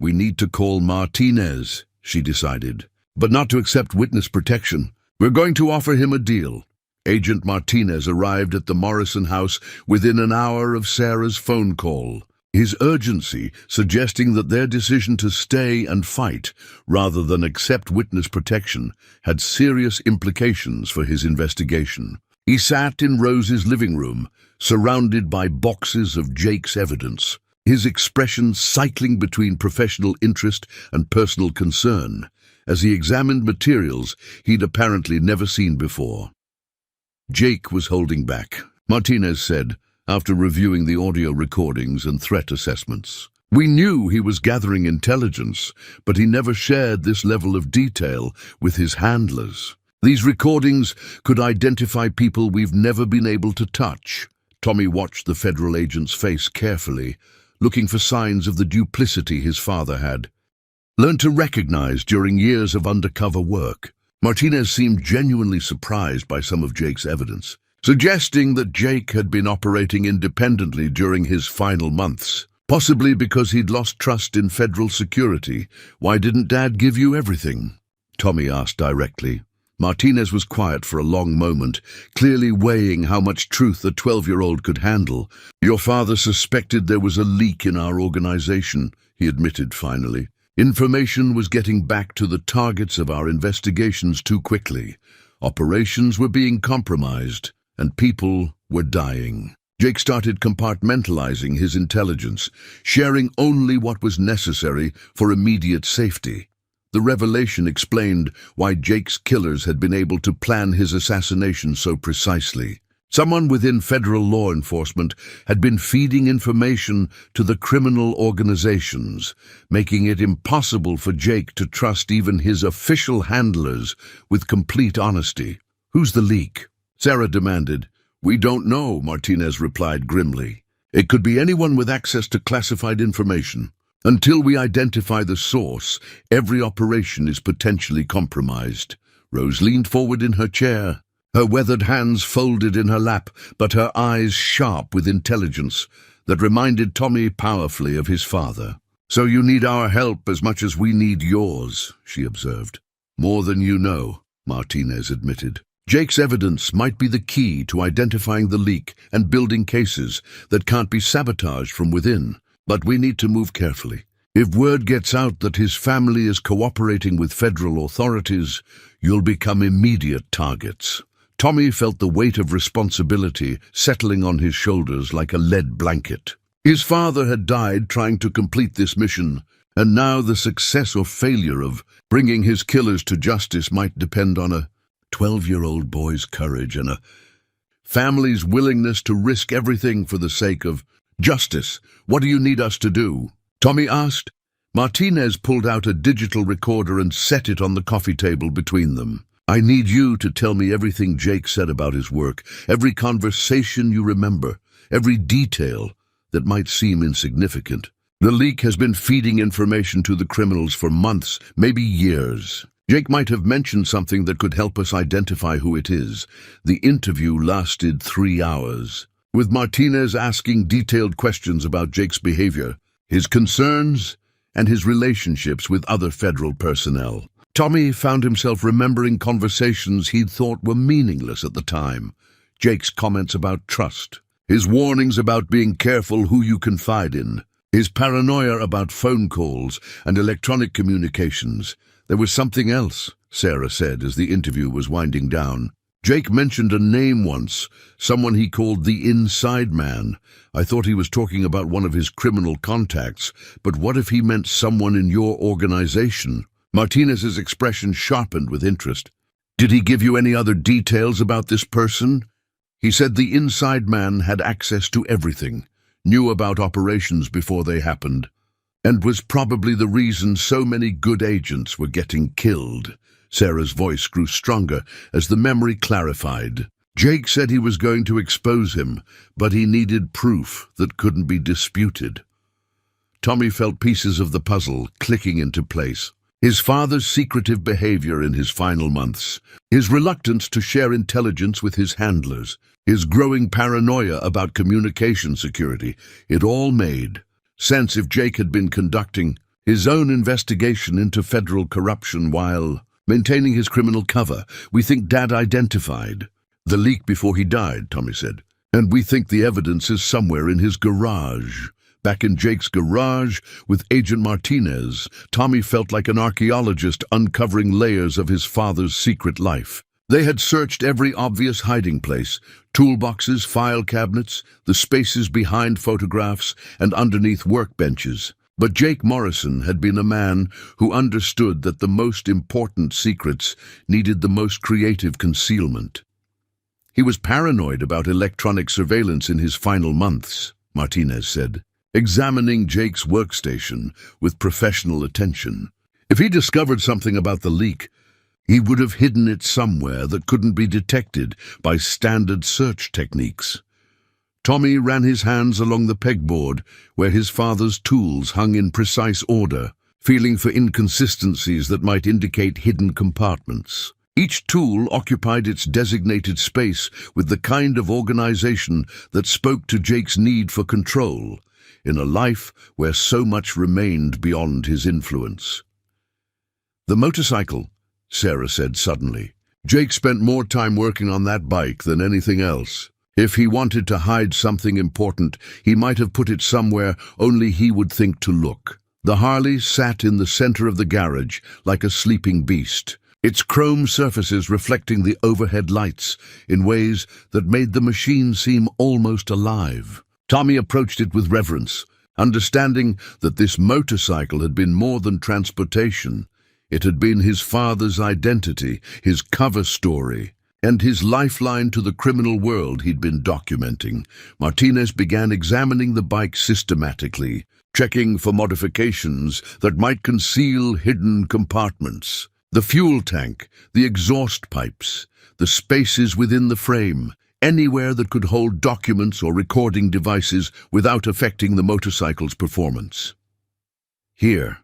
"We need to call Martinez," she decided, "but not to accept witness protection. We're going to offer him a deal." Agent Martinez arrived at the Morrison house within an hour of Sarah's phone call, his urgency suggesting that their decision to stay and fight rather than accept witness protection had serious implications for his investigation. He sat in Rose's living room, surrounded by boxes of Jake's evidence, his expression cycling between professional interest and personal concern, as he examined materials he'd apparently never seen before. Jake was holding back, Martinez said, after reviewing the audio recordings and threat assessments. "We knew he was gathering intelligence, but he never shared this level of detail with his handlers. These recordings could identify people we've never been able to touch." Tommy watched the federal agent's face carefully, looking for signs of the duplicity his father had learned to recognize during years of undercover work. Martinez seemed genuinely surprised by some of Jake's evidence, suggesting that Jake had been operating independently during his final months, possibly because he'd lost trust in federal security. "Why didn't Dad give you everything?" Tommy asked directly. Martinez was quiet for a long moment, clearly weighing how much truth the 12-year-old could handle. "Your father suspected there was a leak in our organization," he admitted finally. "Information was getting back to the targets of our investigations too quickly. Operations were being compromised, and people were dying." Jake started compartmentalizing his intelligence, sharing only what was necessary for immediate safety. The revelation explained why Jake's killers had been able to plan his assassination so precisely. Someone within federal law enforcement had been feeding information to the criminal organizations, making it impossible for Jake to trust even his official handlers with complete honesty. "Who's the leak?" Sarah demanded. "We don't know," Martinez replied grimly. "It could be anyone with access to classified information. Until we identify the source, every operation is potentially compromised." Rose leaned forward in her chair, her weathered hands folded in her lap, but her eyes sharp with intelligence that reminded Tommy powerfully of his father. "So you need our help as much as we need yours," she observed. "More than you know," Martinez admitted. "Jake's evidence might be the key to identifying the leak and building cases that can't be sabotaged from within. But we need to move carefully. If word gets out that his family is cooperating with federal authorities, you'll become immediate targets." Tommy felt the weight of responsibility settling on his shoulders like a lead blanket. His father had died trying to complete this mission, and now the success or failure of bringing his killers to justice might depend on a 12-year-old boy's courage and a family's willingness to risk everything for the sake of justice. "What do you need us to do?" Tommy asked. Martinez pulled out a digital recorder and set it on the coffee table between them. "I need you to tell me everything Jake said about his work, every conversation you remember, every detail that might seem insignificant. The leak has been feeding information to the criminals for months, maybe years. Jake might have mentioned something that could help us identify who it is." The interview lasted 3 hours, with Martinez asking detailed questions about Jake's behavior, his concerns, and his relationships with other federal personnel. Tommy found himself remembering conversations he'd thought were meaningless at the time. Jake's comments about trust, his warnings about being careful who you confide in, his paranoia about phone calls and electronic communications. "There was something else," Sarah said as the interview was winding down. "Jake mentioned a name once, someone he called the Inside Man. I thought he was talking about one of his criminal contacts, but what if he meant someone in your organization?" Martinez's expression sharpened with interest. "Did he give you any other details about this person?" "He said the Inside Man had access to everything, knew about operations before they happened, and was probably the reason so many good agents were getting killed." Sarah's voice grew stronger as the memory clarified. Jake said he was going to expose him, but he needed proof that couldn't be disputed. Tommy felt pieces of the puzzle clicking into place. His father's secretive behavior in his final months, his reluctance to share intelligence with his handlers, his growing paranoia about communication security, it all made sense if Jake had been conducting his own investigation into federal corruption while maintaining his criminal cover. We think Dad identified the leak before he died, Tommy said, and we think the evidence is somewhere in his garage. Back in Jake's garage with Agent Martinez, Tommy felt like an archaeologist uncovering layers of his father's secret life. They had searched every obvious hiding place, toolboxes, file cabinets, the spaces behind photographs, and underneath workbenches. But Jake Morrison had been a man who understood that the most important secrets needed the most creative concealment. He was paranoid about electronic surveillance in his final months, Martinez said, examining Jake's workstation with professional attention. If he discovered something about the leak, he would have hidden it somewhere that couldn't be detected by standard search techniques. Tommy ran his hands along the pegboard where his father's tools hung in precise order, feeling for inconsistencies that might indicate hidden compartments. Each tool occupied its designated space with the kind of organization that spoke to Jake's need for control, in a life where so much remained beyond his influence. The motorcycle, Sarah said suddenly. Jake spent more time working on that bike than anything else. If he wanted to hide something important, he might have put it somewhere only he would think to look. The Harley sat in the center of the garage like a sleeping beast, its chrome surfaces reflecting the overhead lights in ways that made the machine seem almost alive. Tommy approached it with reverence, understanding that this motorcycle had been more than transportation. It had been his father's identity, his cover story, and his lifeline to the criminal world he'd been documenting. Martinez began examining the bike systematically, checking for modifications that might conceal hidden compartments. The fuel tank, the exhaust pipes, the spaces within the frame, anywhere that could hold documents or recording devices without affecting the motorcycle's performance. "Here,"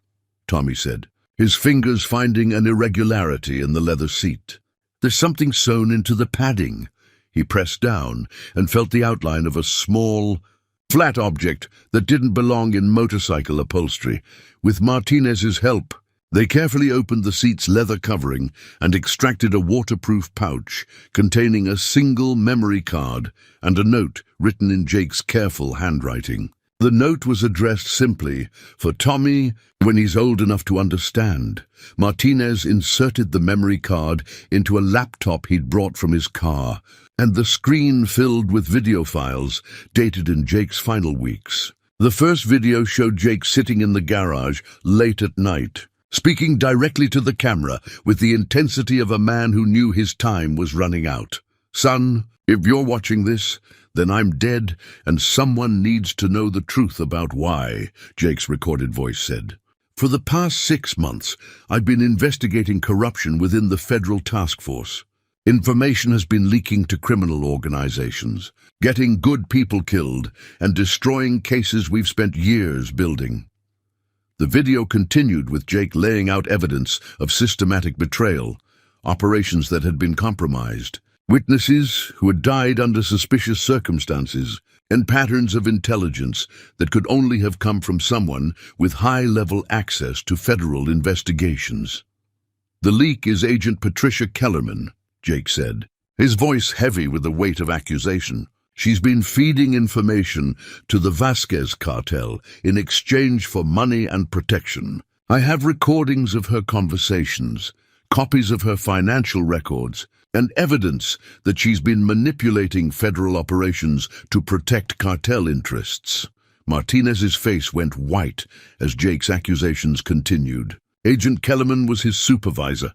Tommy said, his fingers finding an irregularity in the leather seat. "There's something sewn into the padding." He pressed down and felt the outline of a small, flat object that didn't belong in motorcycle upholstery. With Martinez's help, they carefully opened the seat's leather covering and extracted a waterproof pouch containing a single memory card and a note written in Jake's careful handwriting. The note was addressed simply, "For Tommy, when he's old enough to understand." Martinez inserted the memory card into a laptop he'd brought from his car, and the screen filled with video files dated in Jake's final weeks. The first video showed Jake sitting in the garage late at night, speaking directly to the camera with the intensity of a man who knew his time was running out. "Son, if you're watching this, then I'm dead, and someone needs to know the truth about why," Jake's recorded voice said. "For the past 6 months, I've been investigating corruption within the federal task force. Information has been leaking to criminal organizations, getting good people killed, and destroying cases we've spent years building." The video continued with Jake laying out evidence of systematic betrayal, operations that had been compromised, witnesses who had died under suspicious circumstances, and patterns of intelligence that could only have come from someone with high-level access to federal investigations. "The leak is Agent Patricia Kellerman," Jake said, his voice heavy with the weight of accusation. "She's been feeding information to the Vasquez cartel in exchange for money and protection. I have recordings of her conversations, copies of her financial records, and evidence that she's been manipulating federal operations to protect cartel interests." Martinez's face went white as Jake's accusations continued. Agent Kellerman was his supervisor,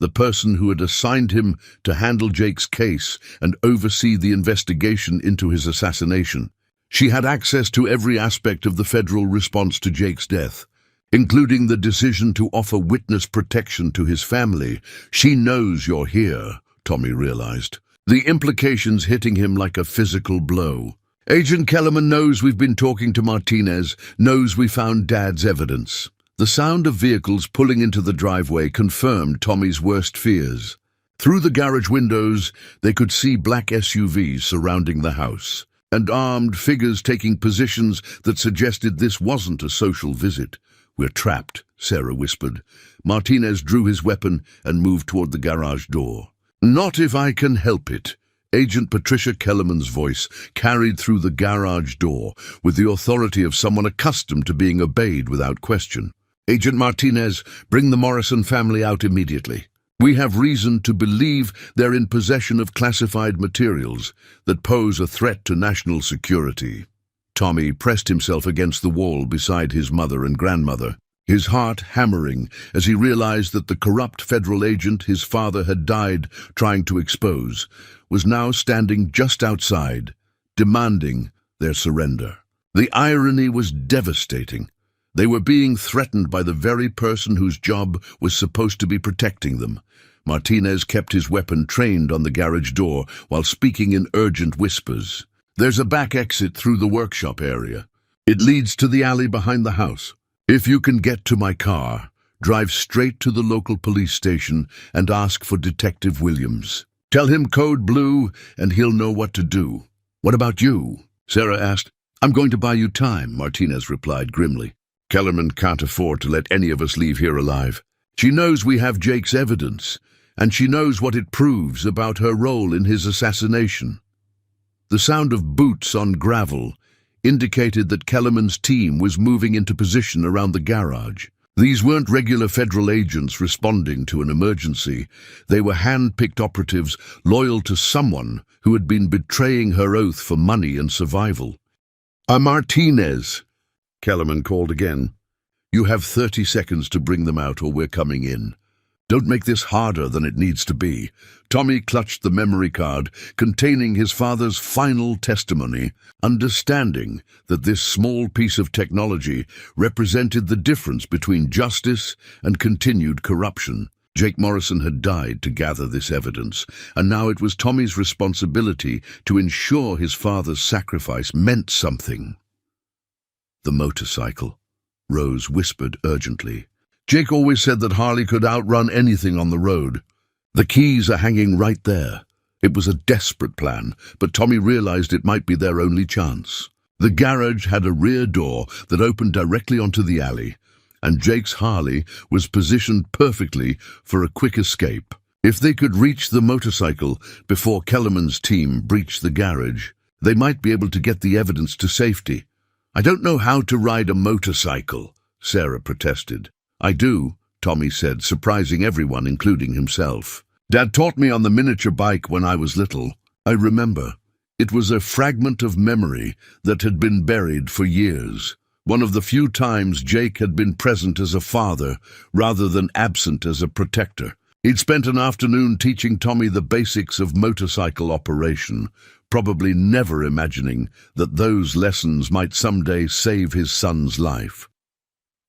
the person who had assigned him to handle Jake's case and oversee the investigation into his assassination. She had access to every aspect of the federal response to Jake's death, including the decision to offer witness protection to his family. "She knows you're here," Tommy realized. the implications hitting him like a physical blow. Agent Kellerman knows we've been talking to Martinez, knows we found Dad's evidence. The sound of vehicles pulling into the driveway confirmed Tommy's worst fears. Through the garage windows, they could see black SUVs surrounding the house, and armed figures taking positions that suggested this wasn't a social visit. "We're trapped," Sarah whispered. Martinez drew his weapon and moved toward the garage door. "Not if I can help it." Agent Patricia Kellerman's voice carried through the garage door with the authority of someone accustomed to being obeyed without question. "Agent Martinez, bring the Morrison family out immediately. We have reason to believe they're in possession of classified materials that pose a threat to national security." Tommy pressed himself against the wall beside his mother and grandmother, his heart hammering as he realized that the corrupt federal agent his father had died trying to expose was now standing just outside, demanding their surrender. The irony was devastating. They were being threatened by the very person whose job was supposed to be protecting them. Martinez kept his weapon trained on the garage door while speaking in urgent whispers. "There's a back exit through the workshop area. It leads to the alley behind the house. If you can get to my car, drive straight to the local police station and ask for Detective Williams. Tell him code blue and he'll know what to do." "What about you?" Sarah asked. "I'm going to buy you time," Martinez replied grimly. "Kellerman can't afford to let any of us leave here alive. She knows we have Jake's evidence, and she knows what it proves about her role in his assassination." The sound of boots on gravel indicated that Kellerman's team was moving into position around the garage. These weren't regular federal agents responding to an emergency. They were hand-picked operatives loyal to someone who had been betraying her oath for money and survival. Martinez," Kellerman called again. "You have 30 seconds to bring them out or we're coming in. Don't make this harder than it needs to be." Tommy clutched the memory card containing his father's final testimony, understanding that this small piece of technology represented the difference between justice and continued corruption. Jake Morrison had died to gather this evidence, and now it was Tommy's responsibility to ensure his father's sacrifice meant something. "The motorcycle," Rose whispered urgently. "Jake always said that Harley could outrun anything on the road. The keys are hanging right there." It was a desperate plan, but Tommy realized it might be their only chance. The garage had a rear door that opened directly onto the alley, and Jake's Harley was positioned perfectly for a quick escape. If they could reach the motorcycle before Kellerman's team breached the garage, they might be able to get the evidence to safety. "I don't know how to ride a motorcycle," Sarah protested. "I do," Tommy said, surprising everyone, including himself. "Dad taught me on the miniature bike when I was little. I remember. It was a fragment of memory that had been buried for years. One of the few times Jake had been present as a father rather than absent as a protector. He'd spent an afternoon teaching Tommy the basics of motorcycle operation, probably never imagining that those lessons might someday save his son's life."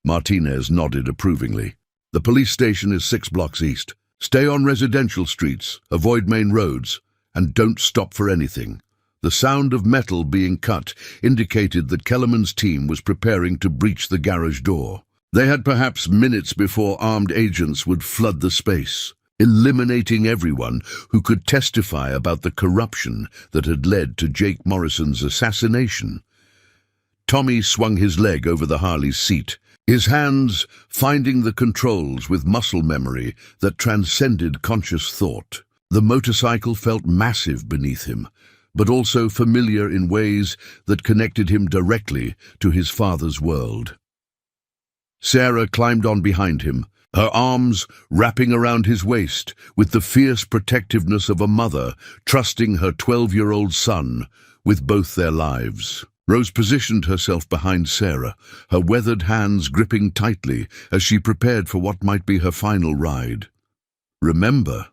Martinez nodded approvingly. "The police station is 6 blocks east. Stay on residential streets, avoid main roads, and don't stop for anything." The sound of metal being cut indicated that Kellerman's team was preparing to breach the garage door. They had perhaps minutes before armed agents would flood the space, eliminating everyone who could testify about the corruption that had led to Jake Morrison's assassination. Tommy swung his leg over the Harley's seat, his hands finding the controls with muscle memory that transcended conscious thought. The motorcycle felt massive beneath him, but also familiar in ways that connected him directly to his father's world. Sarah climbed on behind him, her arms wrapping around his waist with the fierce protectiveness of a mother trusting her 12-year-old son with both their lives. Rose positioned herself behind Sarah, her weathered hands gripping tightly as she prepared for what might be her final ride. "Remember,"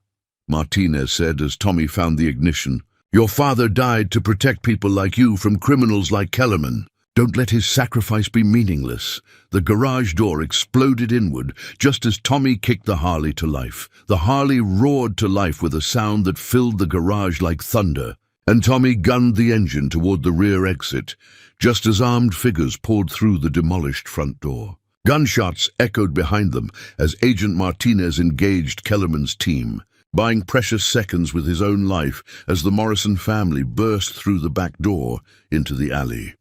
Martinez said as Tommy found the ignition, "your father died to protect people like you from criminals like Kellerman. Don't let his sacrifice be meaningless. The garage door exploded inward just as Tommy kicked the Harley to life. The Harley roared to life with a sound that filled the garage like thunder, and Tommy gunned the engine toward the rear exit, just as armed figures poured through the demolished front door. Gunshots echoed behind them as Agent Martinez engaged Kellerman's team, buying precious seconds with his own life as the Morrison family burst through the back door into the alley.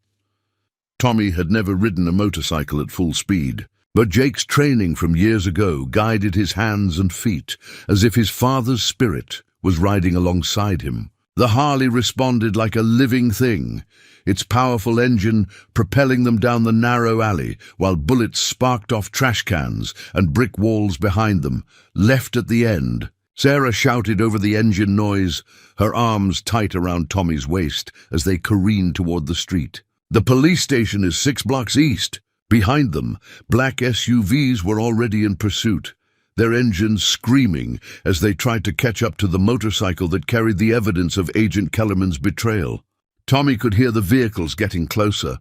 Tommy had never ridden a motorcycle at full speed, but Jake's training from years ago guided his hands and feet as if his father's spirit was riding alongside him. The Harley responded like a living thing, its powerful engine propelling them down the narrow alley while bullets sparked off trash cans and brick walls behind them. Left at the end, Sarah shouted over the engine noise, her arms tight around Tommy's waist as they careened toward the street. The police station is 6 blocks east. Behind them, black SUVs were already in pursuit, their engines screaming as they tried to catch up to the motorcycle that carried the evidence of Agent Kellerman's betrayal. Tommy could hear the vehicles getting closer,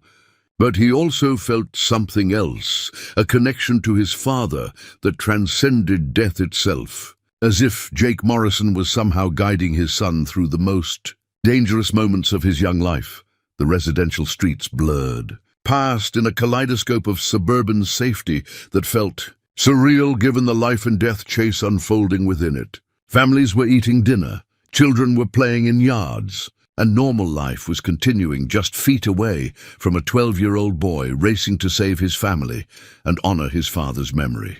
but he also felt something else, a connection to his father that transcended death itself, as if Jake Morrison was somehow guiding his son through the most dangerous moments of his young life. The residential streets blurred, past in a kaleidoscope of suburban safety that felt surreal given the life and death chase unfolding within it. Families were eating dinner, children were playing in yards, and normal life was continuing just feet away from a 12-year-old boy racing to save his family and honor his father's memory.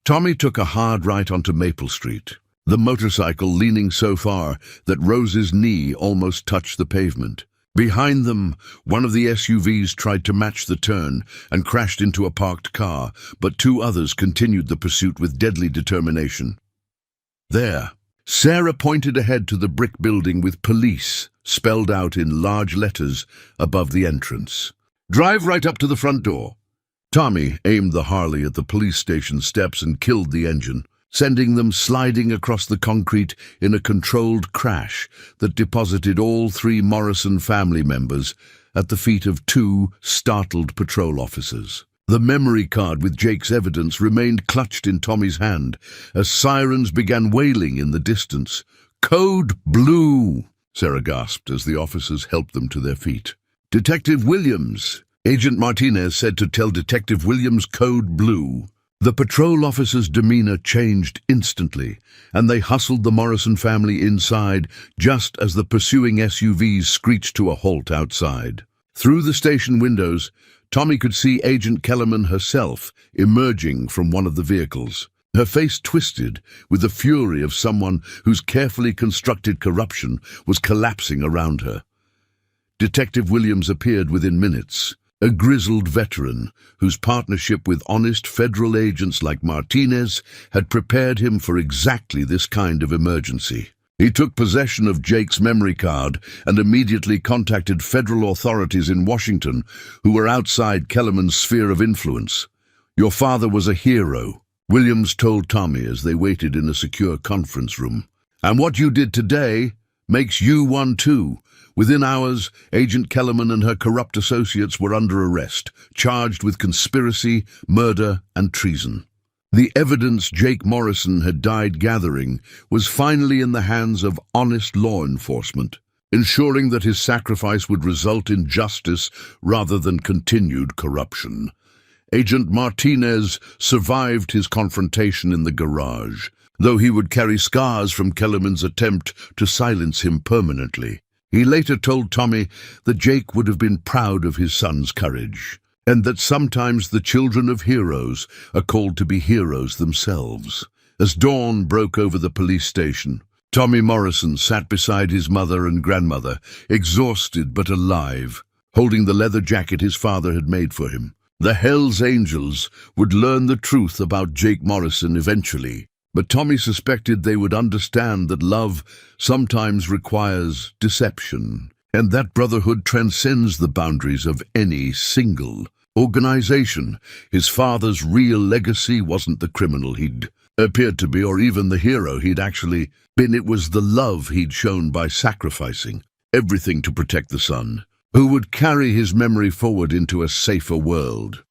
Tommy took a hard right onto Maple Street, the motorcycle leaning so far that Rose's knee almost touched the pavement. Behind them, one of the SUVs tried to match the turn and crashed into a parked car, but 2 others continued the pursuit with deadly determination. There, Sarah pointed ahead to the brick building with police spelled out in large letters above the entrance. "Drive right up to the front door." Tommy aimed the Harley at the police station steps and killed the engine, sending them sliding across the concrete in a controlled crash that deposited all 3 Morrison family members at the feet of 2 startled patrol officers. The memory card with Jake's evidence remained clutched in Tommy's hand as sirens began wailing in the distance. "Code Blue!" Sarah gasped as the officers helped them to their feet. "Detective Williams!" Agent Martinez said to tell Detective Williams Code Blue. The patrol officer's demeanor changed instantly, and they hustled the Morrison family inside just as the pursuing SUVs screeched to a halt outside. Through the station windows, Tommy could see Agent Kellerman herself emerging from one of the vehicles, her face twisted with the fury of someone whose carefully constructed corruption was collapsing around her. Detective Williams appeared within minutes, a grizzled veteran whose partnership with honest federal agents like Martinez had prepared him for exactly this kind of emergency. He took possession of Jake's memory card and immediately contacted federal authorities in Washington who were outside Kellerman's sphere of influence. "Your father was a hero," Williams told Tommy as they waited in a secure conference room. "And what you did today makes you one too." Within hours, Agent Kellerman and her corrupt associates were under arrest, charged with conspiracy, murder, and treason. The evidence Jake Morrison had died gathering was finally in the hands of honest law enforcement, ensuring that his sacrifice would result in justice rather than continued corruption. Agent Martinez survived his confrontation in the garage, though he would carry scars from Kellerman's attempt to silence him permanently. He later told Tommy that Jake would have been proud of his son's courage, and that sometimes the children of heroes are called to be heroes themselves. As dawn broke over the police station, Tommy Morrison sat beside his mother and grandmother, exhausted but alive, holding the leather jacket his father had made for him. The Hells Angels would learn the truth about Jake Morrison eventually, but Tommy suspected they would understand that love sometimes requires deception, and that brotherhood transcends the boundaries of any single organization. His father's real legacy wasn't the criminal he'd appeared to be, or even the hero he'd actually been. It was the love he'd shown by sacrificing everything to protect the son. who would carry his memory forward into a safer world.